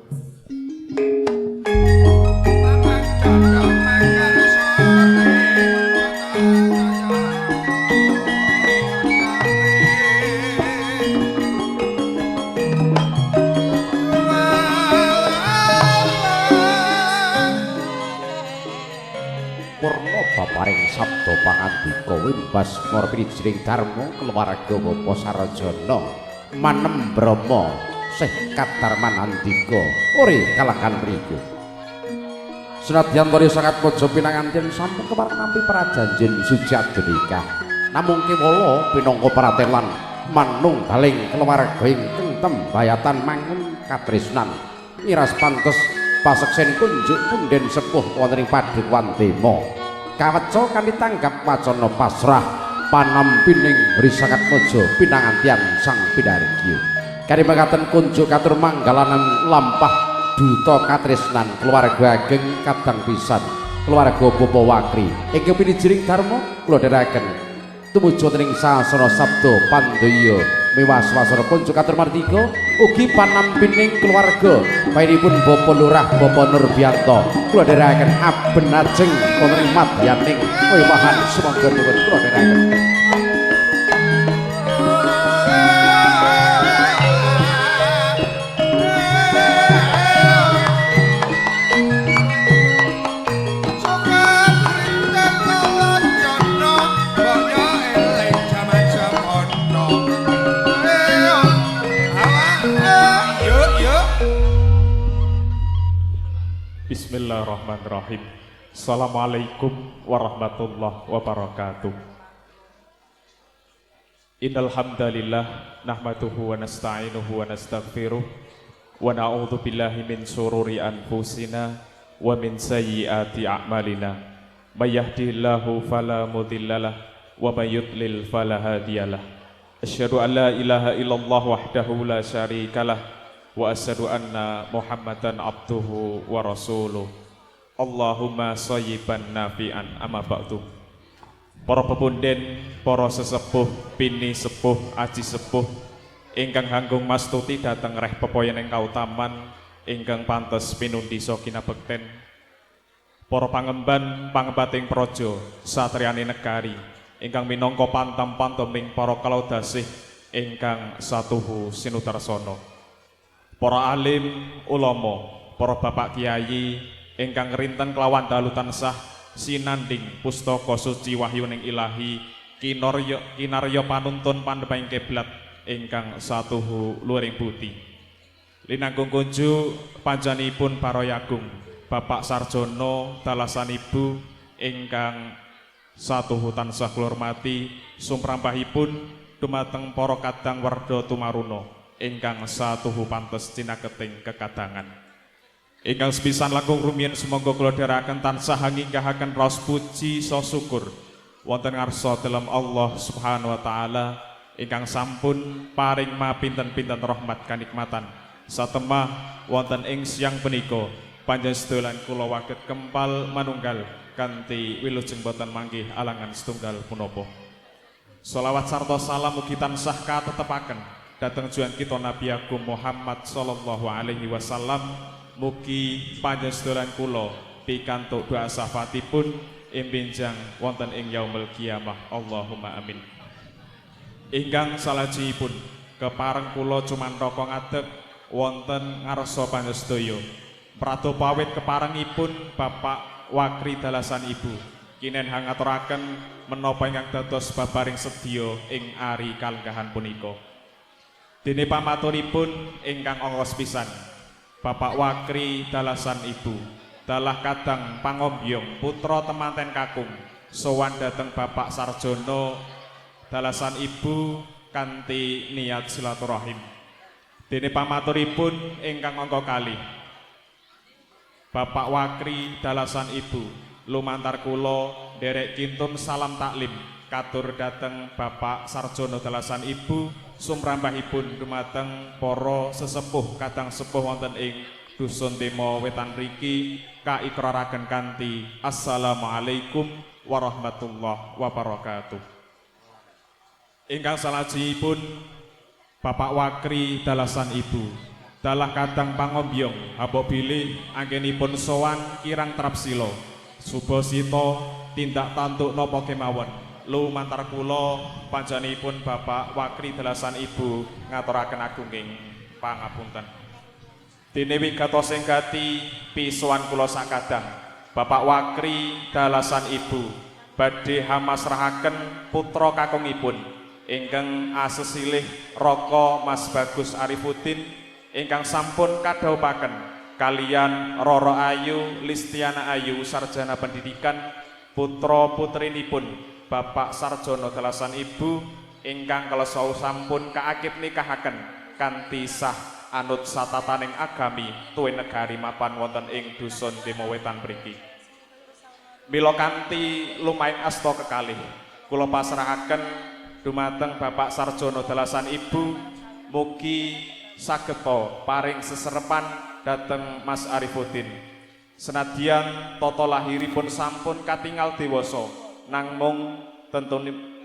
Paring sabda pangandika wimbas ngorpi jering dharma keluarga Bapak Sarjana manem Brama Sih Kadarman andika ori kalangan mriku senadyan tori sangat mojo pinanganten sampun kepareng nampi prajanjen sujadenika namung kewala pinangka pratelan manung daling keluarga ingkang tembayatan mangun katresnan miras pantes paseksen kunjuk punden sepuh wonten ing Padukuhan Dema kaweca kanthi tanggap wacana pasrah panampining risakat mojo pinangantian sang pindargya kari mekaten kunjuk katur manggalanan lampah duta katresnan keluarga ageng kadang pisan keluarga Bapak Wakri ingkang pinijiring dharma kula dherekaken tumuju ing sasana sabda pandaya miwas wasana kunjuk katur martika ugi panampining keluarga painipun Bapak Lurah Bapak Nurbianto kula dherekaken aben ajeng wonten ing madyaning wiwahan sumangga nuwun kula dherekaken Bismillahirrahmanirrahim. Assalamualaikum warahmatullahi wabarakatuh. Innal hamdalillah nahmaduhu wa nasta'inuhu wa nastaghfiruh wa na'udzu billahi min shururi anfusina wa min sayyiati a'malina. May yahdihillahu fala mudhillalah wa may yudlil fala hadiyalah. Asyhadu an la ilaha illallah wahdahu la syarikalah wa asyhadu anna Muhammadan abduhu wa rasuluh. Allahumma shayyiban nafi'an amma ba'du. Para pepunden, para sesepuh, bini sepuh, aji sepuh ingkang hanggung mastuti dhateng reh pepoyan ing kautaman ingkang pantes pinundi sakina bekten. Para pangemban pangembating praja satriyane negari ingkang minangka pantem-panteming para kalodasih ingkang satuhu sinudarsana. Para alim, ulama, para bapak kiai ingkang rinten kelawan dalu tansah sinanding pustaka suci wahyuning Ilahi kinarya panuntun pandheping kiblat ingkang satuhu luring budi. Linanggung kunju panjenenganipun Paroyagung Bapak Sarjono dalasan ibu ingkang satuhu tansah kula hormati sumrambahipun dumateng para kadang warda tumaruna ingkang satuhu pantes cinaketing kekadangan. Ingkang sepisan langkung rumiyin sumangga kula dherekaken tansah nginggahaken raos puji saha syukur wonten ngarsa dalem Allah Subhanahu wa taala ingkang sampun paring mapinten-pinten rahmat kanikmatan satemah wonten ing siang punika panjenengan sedolan kula waget kempal manunggal kanthi wilujeng boten manggih alangan setunggal punapa. Shalawat sarta salam mugi tansah katetepaken dateng juan kita Nabi Agung Muhammad sallallahu alaihi wasallam. Mugi panjenengan sedolan kula pikantuk doa syafaatipun impinjang wonten ing yaumul kiamah. Allahumma amin. Ingkang salajengipun kepareng kula cumantaka ngadeg wonten ngarsa panjenengan sedaya. Prado pawit keparengipun Bapak Wakri dalasan Ibu kinen hangaturaken menapa ingkang dados babaring sedya ing ari kalenggahan punika. Dene pamaturipun ingkang ongkos pisan Bapak Wakri dalasan Ibu dalah kadang pangombyong putra temanten kakung sowan dhateng Bapak Sarjono dalasan Ibu kanthi niat silaturahim. Dene pamaturipun ingkang angka kalih Bapak Wakri dalasan Ibu lumantar kula derek kintun salam taklim katur dhateng Bapak Sarjono dalasan Ibu sumrambahipun dumateng para sesepuh kadang sepuh wonten ing dusun Temo Wetan mriki kaikraraken kanthi assalamualaikum warahmatullahi wabarakatuh. Ingkang salajengipun Bapak Wakri dalasan Ibu dalah kadang pangombyong habok bilih anggenipun sowan kirang trapsila subasita tindak tantuk napa kemawon lumantar kula panjenenganipun Bapak Wakri dalasan Ibu ngaturaken agunging pangapunten. Dene wigatos enggati pisuwan kula sakadang Bapak Wakri dalasan Ibu badhe hamasrahaken putra kakungipun ingkang asesilih Raka Mas Bagus Arifuddin ingkang sampun kadhaupaken kaliyan Roro Ayu Listiana Ayu sarjana pendidikan putra putrinipun Bapak Sarjono dalasan Ibu ingkang kalesa sampun kaakit nikahaken kanthi sah anut satataning agami tuwin negari mapan wonten ing dusun Temo Wetan mriki. Mila kanthi lumaing asta kekalih kula pasrahaken dumateng Bapak Sarjono dalasan Ibu mugi sageta paring seserepan dhateng Mas Arifuddin. Senadyan tata lahiripun sampun katingal dewasa nangmung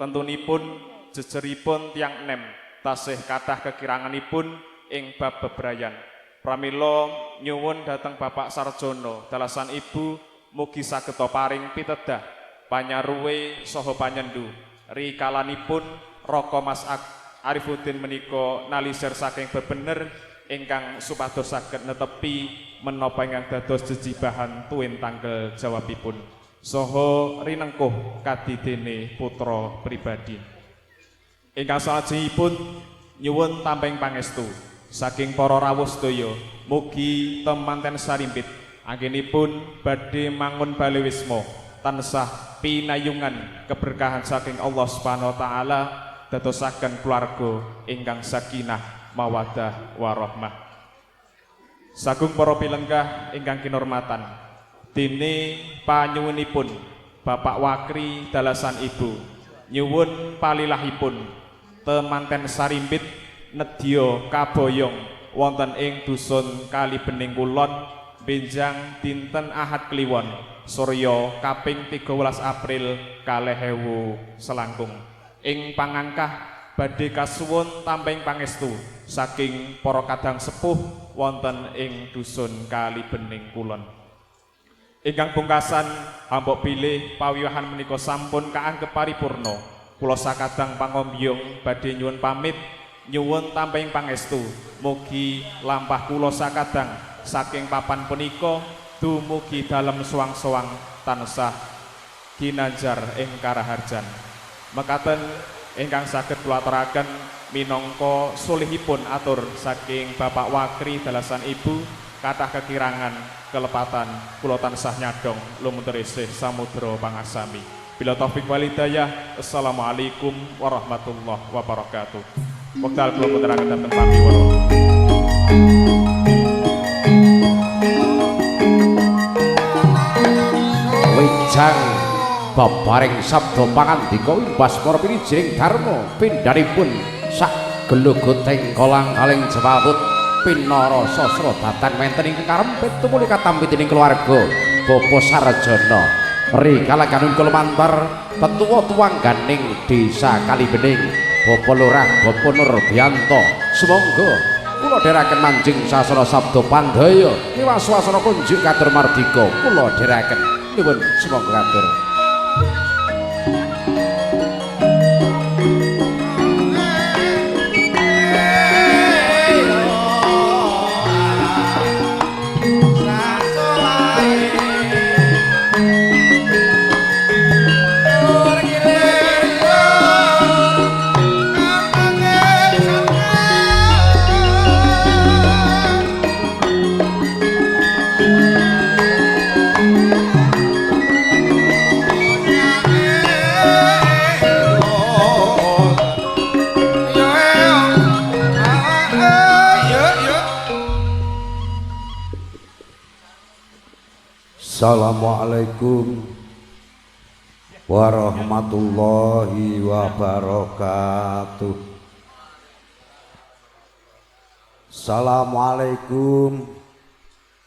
tentunipun jejeripun tiang enem tasih kathah kekiranganipun ing bab bebrayan. Pramila nyuwun dhateng Bapak Sarjono dalasan Ibu mugi sageta paring pitedah panyaruwe saha panyendu rikalanipun Raka Mas Arifuddin menika nalisir saking bebener ingkang supados saged netepi menapa ingkang dados jejibahan tuwin tanggal jawabipun saha rinengkuh kadidene putra pribadi. Ingkang salajengipun nyuwun tamping pangestu saking para rawuh sedaya mugi temanten sarimpit Anggenipun badhe mangun bali wisma tansah pinayungan keberkahan saking Allah Subhanahu wa taala dadosaken keluarga ingkang sakinah mawaddah warahmah. Sagung para pilenggah ingkang kinurmatan, dene panyuwunipun Bapak Wakri dalasan Ibu nyuwun palilahipun temanten sarimbit nedya kaboyong wonten ing dusun Kalibening Kulon benjang dinten Ahad Kliwon Surya kaping 13 April 2000 selangkung. Ing pangangkah badhe kasuwun tamping pangestu saking para kadang sepuh wonten ing dusun Kalibening Kulon. Ingkang pungkasan ambok bilih pawiwahan menika sampun kaanggep paripurna. Kula sakadang pangombyong badhe nyuwun pamit nyuwun tamping pangestu mugi lampah kula sakadang saking papan punika dumugi dalem suwang-suwang tansah ginanjar ing karaharjan. Mekaten ingkang saged kula aturaken minangka sulihipun atur saking Bapak Wakri dalasan Ibu kathah kekirangan kelepatan kula tansah nyadong lumuntur isih samudra pangasami. Bila taufik wal hidayah. Assalamualaikum warahmatullahi wabarakatuh. Wekdal kula putraken dhateng pamiwara. Wijang babaring sabda pangandika imbas para pinijiring dharma pindhanipun sak geluguting kolang kaling jewawut pinarasa srodatan menten ing karempit tumuli katampiting keluarga Bapa Sarjana rikala kanun kulamantar tetua tuwangganing desa Kalibening Bapa Lurah Bapa Nurbianto sumangga kula dherekaken manjing sasana sabda pandaya niwas swasana kunjuk katur mardika kula dherekaken nuwun sumangga katur. Assalamualaikum warahmatullahi wabarakatuh. Assalamualaikum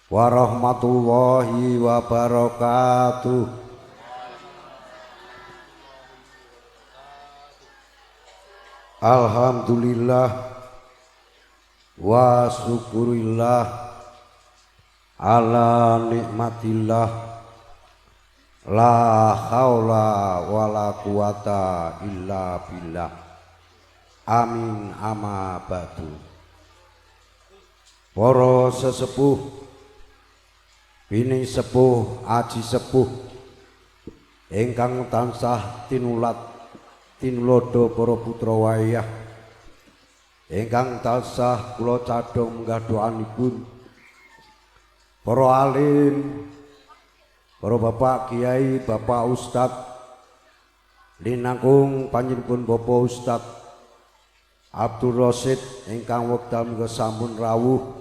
warahmatullahi wabarakatuh. Alhamdulillah wa syukurillah ala nikmatillah la haula wala quwata illa billah. Amin amma ba'du. Para sesepuh bini sepuh aji sepuh ingkang tansah tinulat tinulodo para putra wayah ingkang tansah kula cadhong munggah doanipun para alim, para bapak kiai, bapak ustad, linangkung panjenenganipun Bapak Ustad Abdul Rasid ingkang wekdal menika sampun rawuh,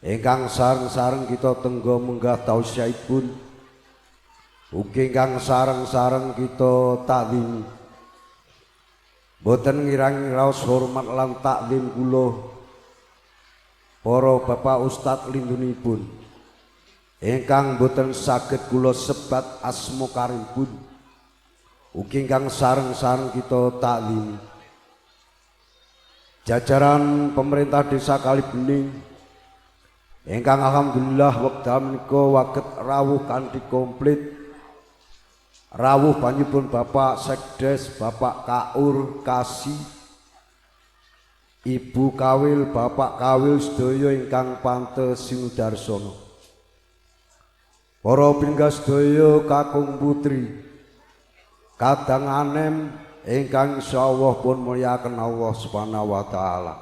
ingkang sareng-sareng kita tenggo munggah tausiahipun, ugi ingkang sareng-sareng kita taklim. Boten ngirangi raos hormat lan taklim kula para bapak ustad lindunipun ingkang boten saged kula sebat asma karimipun, ugi ingkang sareng-sareng kita taklim. Jajaran pemerintah desa Kalibening ingkang alhamdulillah wekdal menika waget rawuh kanthi komplit. Rawuh panjenenganipun Bapak Sekdes, Bapak Kaur Kasih, Ibu Kawil, Bapak Kawil sedaya ingkang pantes sinudarsana. Para pinggah sedaya kakung putri kadang anem ingkang insyaallah pun mulyaken Allah Subhanahu wa taala.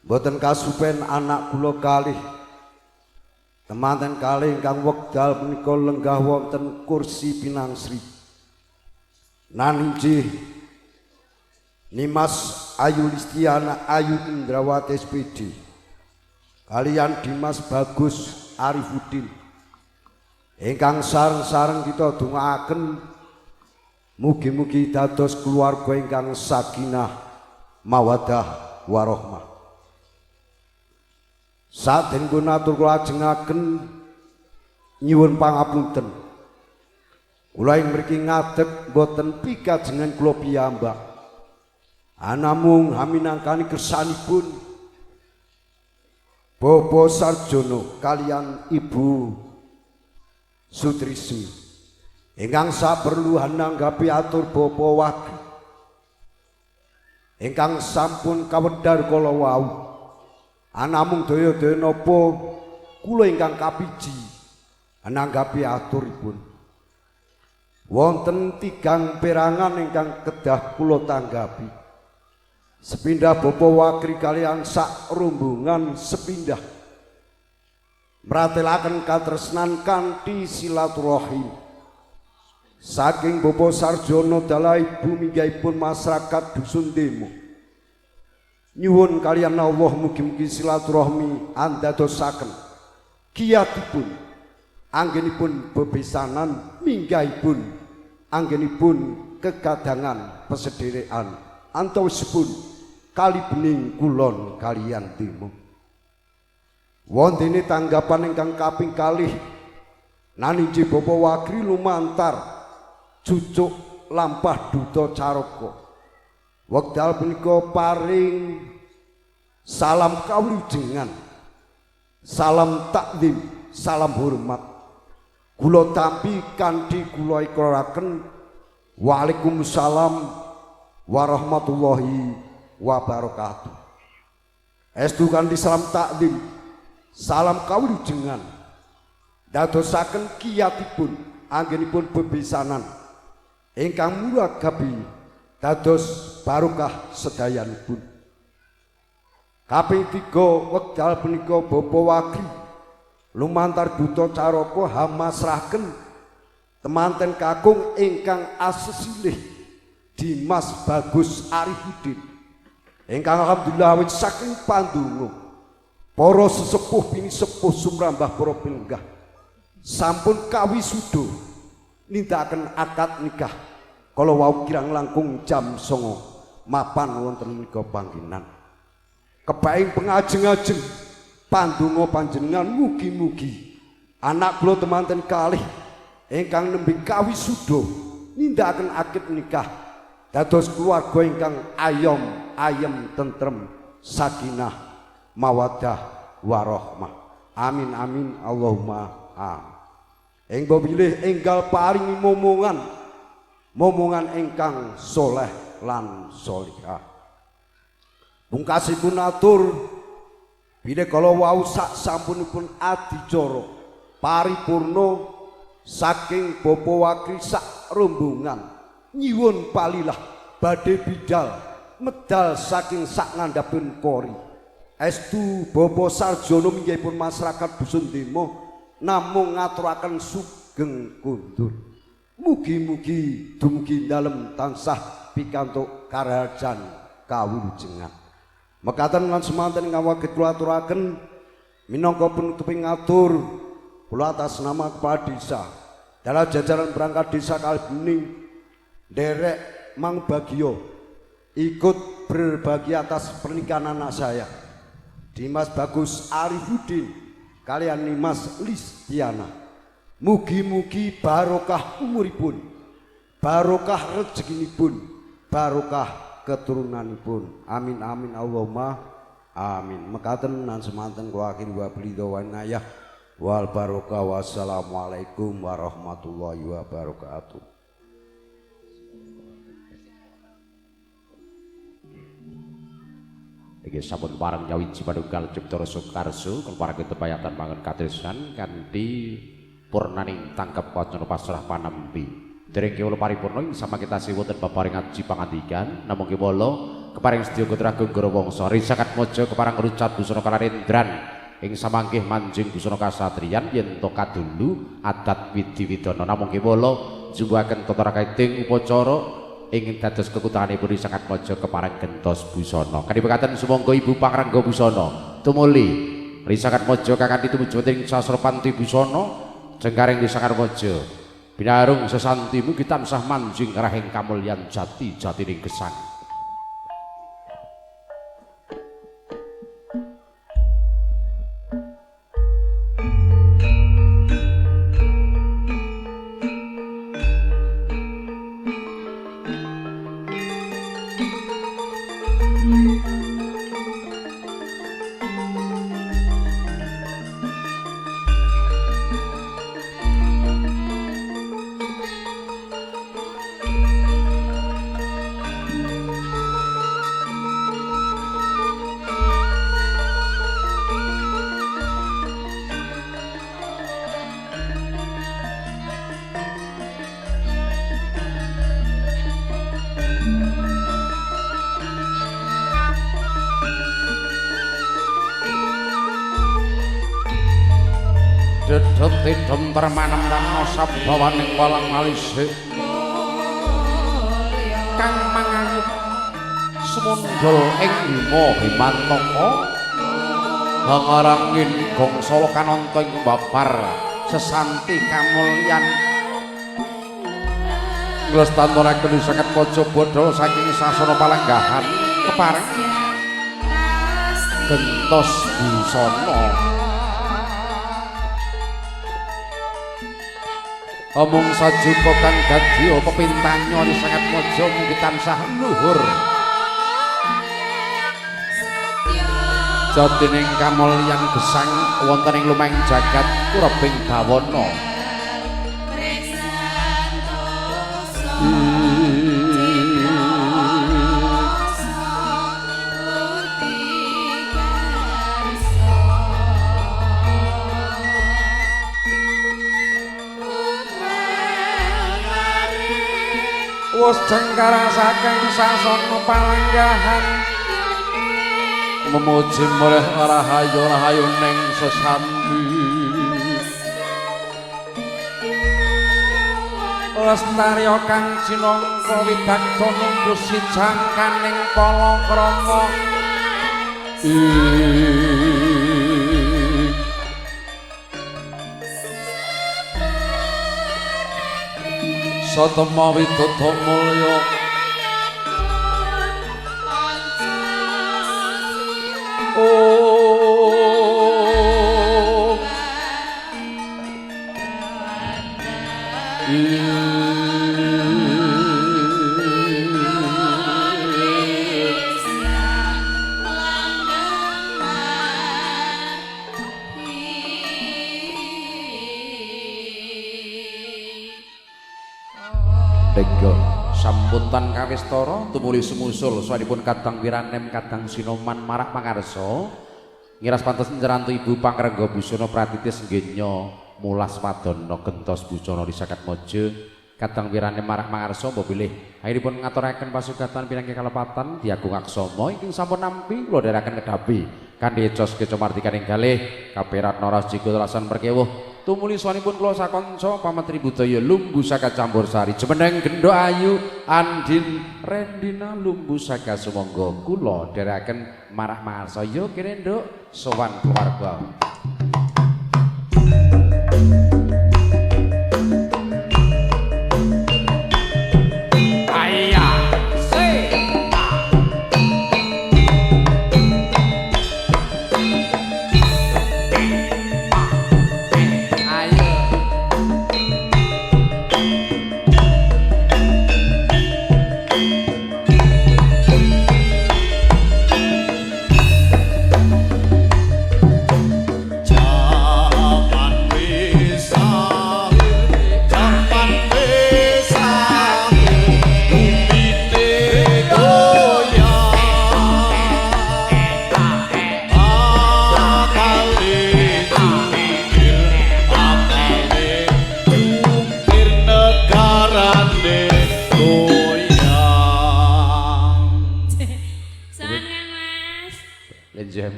Mboten kasupen anak kula kalih Temanten kalih ingkang wekdal punika lenggah wonten kursi pinangsri. Naninjih Nimas Ayu Listiana Ayu Indrawati SPD kalian Dimas Bagus Arifudin ingkang sareng-sareng kita dongaaken mugi-mugi dados keluarga ingkang sakinah mawaddah warahmah. Sadenipun atur kula ajengaken nyuwun pangapunten. Kula ing mriki ngadeg boten pikajengan kula piyambak. Anamung haminangkani kersanipun Bapak Sarjono kalian Ibu Sutrismi ingkang saperluhan nanggapi atur Bapak Wagi ingkang sampun kawedhar kala wau. Anamung daya-daya napa kula ingkang kapiji nanggapi aturipun. Wonten 3 perangan ingkang kedah kula tanggapi. Sepindah Bapak Wakri kalian sak rombongan sepindah mratelaken katresnan kanthi silaturahim saking Bapak Sarjono dalah ibu minggahipun masyarakat Dusun Demo. Nyuwun kalian Allah mugi-mugi silaturahmi andadosaken kiyatipun anggenipun bebesanan minggahipun anggenipun kegadangan pesederekan antawisipun kali bening kulon kalian Demo. Wontene tanggapan ingkang kaping kalih naninjih Bapak Wagri lumantar cucuk lampah duta caraka. Wekdal punika paring salam kawilujengan, salam takdim, salam hormat. Kula tampi kanthi kula ikraraken Waalaikumsalam warahmatullahi wabarakatuh. Estu kanthi salam takdim, salam kawilujengan dadosaken kiyatipun anggenipun bebesanan ingkang muragabi dados barokah sedayanipun. Kaping 3 wekdal punika Bapak Wagri lumantar duta caraka hamasrahaken temanten kakung ingkang asesilih Dimas Bagus Arifudin ingkang alhamdulillah wis saking pandonga para sesepuh bini sepuh sumrambah para pinenggah sampun kawisuda nindakaken akad nikah kala wau kirang langkung jam 09.00 mapan wonten menika panggenan. Kebaing pengajeng-ajeng pandonga panjenengan mugi-mugi anak kula temanten kalih ingkang nembe kawisuda nindakaken akad nikah dados keluarga ingkang ayem tentrem sakinah mawaddah warahmah. Amin amin Allahumma amin. Ing bilih enggal paringi momongan ingkang soleh lan solihah. Pungkasipun atur bilih kala wau sak sampunipun adicara paripurna saking Bapak Wagri sak rombongan nyuwun palilah badhe bidal medal saking sak ngandhapipun kori. Estu Bapak Sarjono minggahipun masyarakat Dusun Demo namung ngaturaken sugeng kundur. Mugi-mugi dumugi dalem tansah pikantuk karajan kawilujengan. Mekaten lan semanten ngawage kula aturaken minangka penutuping ngatur kula atas nama Kepala Desa dalam jajaran perangkat desa Kalibening nderek Mang Bagio ikut berbagi atas pernikahan anak saya Dimas Bagus Arifudin kalian Nimas Listiana. Mugi-mugi barokah umuripun, barokah rezekinipun, barokah keturunanipun. Amin amin Allahumma amin. Mekaten nan semanten kula akhiri wa blidho wa inayah wal barokah. Wassalamualaikum warahmatullahi wabarakatuh. Iki sampun parang nyawiji paduka Cipta Sukarso keluarga tepayatan mangun kadesan kanthi purnaning tangkep wacana pasrah panampi. Dereng kewula paripurna sama kita siwuten baparing ngaji pangandikan namung kewula keparing sedya putra Guru Wangsa risakat mojo keparang ngrucat busana kalarendran ing samangkih manjing busana kasatriyan yen to kadulu adat widi-widana namung kewala jumbuhaken tata rakaiting upacara ingin dados kekutanganipun sangat mojo kepareng gentos busana. Kanthi mekaten sumangga Ibu Pangrangga Busana tumuli risangat mojo kakang ditumuju ing sasra panti busana jengkaring risangat mojo binarung sesanti mugi tansah manjing rahing kamulyan jati jatining gesang. Dedetidem termanem lan sabdawaning walang alisik kang mangangit semundul ing bima himantaka hangarangin gongsa kananta ing babar sesanti kamulyan nglestantunaken sanget kaca bodhol saking sasana palenggahan kepareng gentos busana omong sajuka kang dadi pepintannya ni sangat mojo mugi tansah luhur jatining kamulyan gesang wonten ing lumahing jagat kurabing bawana wis jengkara saking sasana palenggahan memuji mulih rahayu ning sesanti lestari kang cinangka widakta numpu sijangkaning palakrama Satama Widodha Mulya Sampuntan kawistara tumuli sumusul sawanipun Kadang Wiranem Kadang Sinoman marang pangarsa ngiras pantes nyerantu Ibu Pangrangga Busana Pratitis nggenya mulas wadana gentos busana risakat mojo Kadang Wiranem marang pangarsa mbok bilih akhiripun ngaturaken pasugatan pinangki kalepatan diagung aksama ingkang sampun nampi kula dherekaken kedhapi kanthi jos kecamardikaning galih kaperat naras jigolasan perkewuh tumuli sawanipun kula sakanca pametri budaya Lumbu Saka Campursari Jemeneng Gendho Ayu Andin Rendina Lumbu Saka sumangga kula dherekaken marang mangarsa yo kene nduk sowan keluarga Jaman wis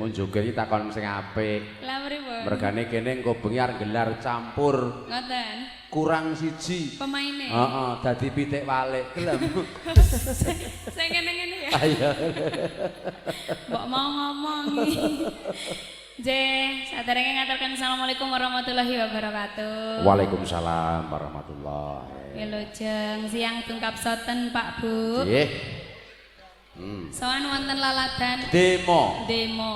mau joget iki takon sing apik. Lah pripun? Mergane kene engko bengi arep gelar campur. Ngoten. Kurang siji. Pemaine. Heeh, dadi pitik walik. Gelem. Sing ngene-ngene ya. Ayo. Mbok mau ngomong iki. J, saderenge ngaturkan assalamualaikum warahmatullahi wabarakatuh. Waalaikumsalam warahmatullahi. Ya lojeng siang tungkap soten Pak Bu. Nggih. Soan wonten laladan Demo.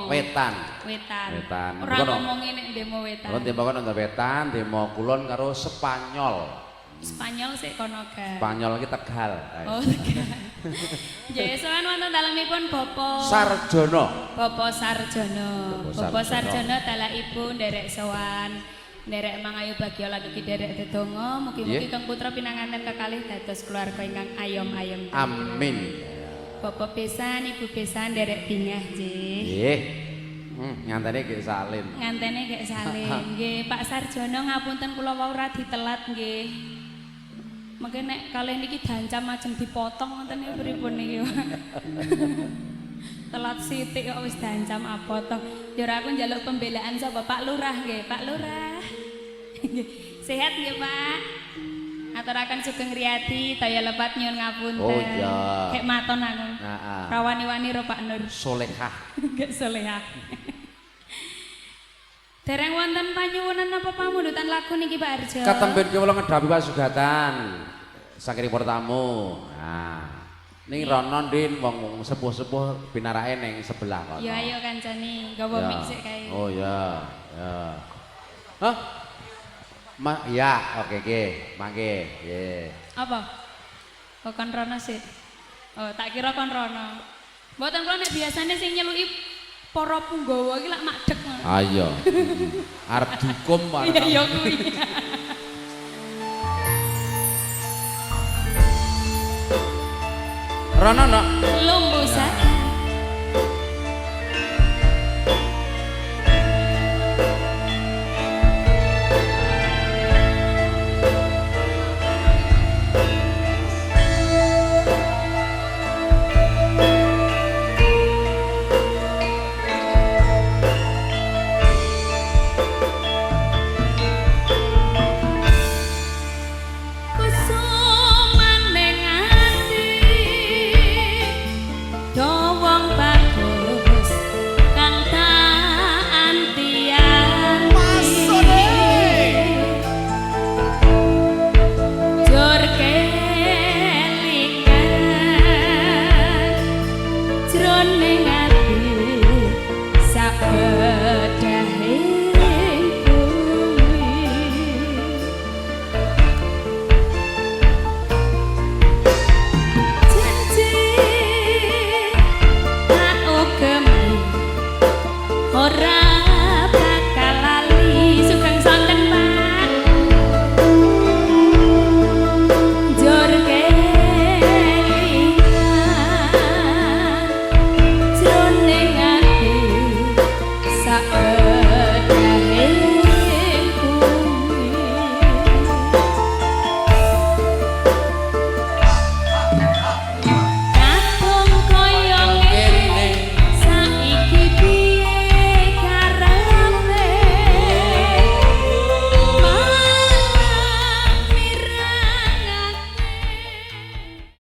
Wetan. Wetan. Ora Ngono. ngomongi nek demo wetan. Kulon demo kono wetan, demo kulon karo Spanyol. Spanyol sik kono ga. Spanyol iki Tegal. Oh, Tegal. Nggih, soan wonten dalemipun Bapak Sarjono. Bapak Sarjono. Bapak Sarjono. Sarjono dalah ibu nderek sowan. Nderek mangayu bagya lan ugi nderek dedonga, mugi-mugi Nggih. Kang Putra pinanganten kekalih dados keluarga ingkang ayom-ayom. Amin. Bapak besan, Ibu besan nderek bingah nggih. Nggih. Ngantene ki salin. Ngantene gek salin nggih. Pak Sarjono ngapunten kula wau ra ditelat nggih. Mengke nek kalih niki dancam macem dipotong ngoten niku pripun niki. Telat sithik kok wis dancam apotong. Ya ora aku njaluk pembelaan sapa Pak Lurah nggih. Pak Lurah. Sehat nggih Pak. Aturaken Sugeng Riyadi daya lepat nyuwun ngapunten. Oh, iya. Kek maton aku. Heeh. Rawani-wani ro Pak Nur. Solehah. Gak solehah. Dereng wonten panyuwunan apa pamundutan lagu niki Pak Arjo? Katemben kula ngedhapi pasugatan. Sakiripun tamu. Nah, ning rono ndin wong sepuh-sepuh binarake ning sebelah kono. Ya ayo kancani, gawa Ya. mik sik kae. Oh ya, ya. Hah? Ya, oke mangke. Nggih. Apa? Oh kon rono sik. Oh tak kira kon rono. Mboten kula nek biasane sing nyeluki para punggawa iki lak madeg ngono. Ayo. Arep dukum Iya ya kuwi. Rono no. Lung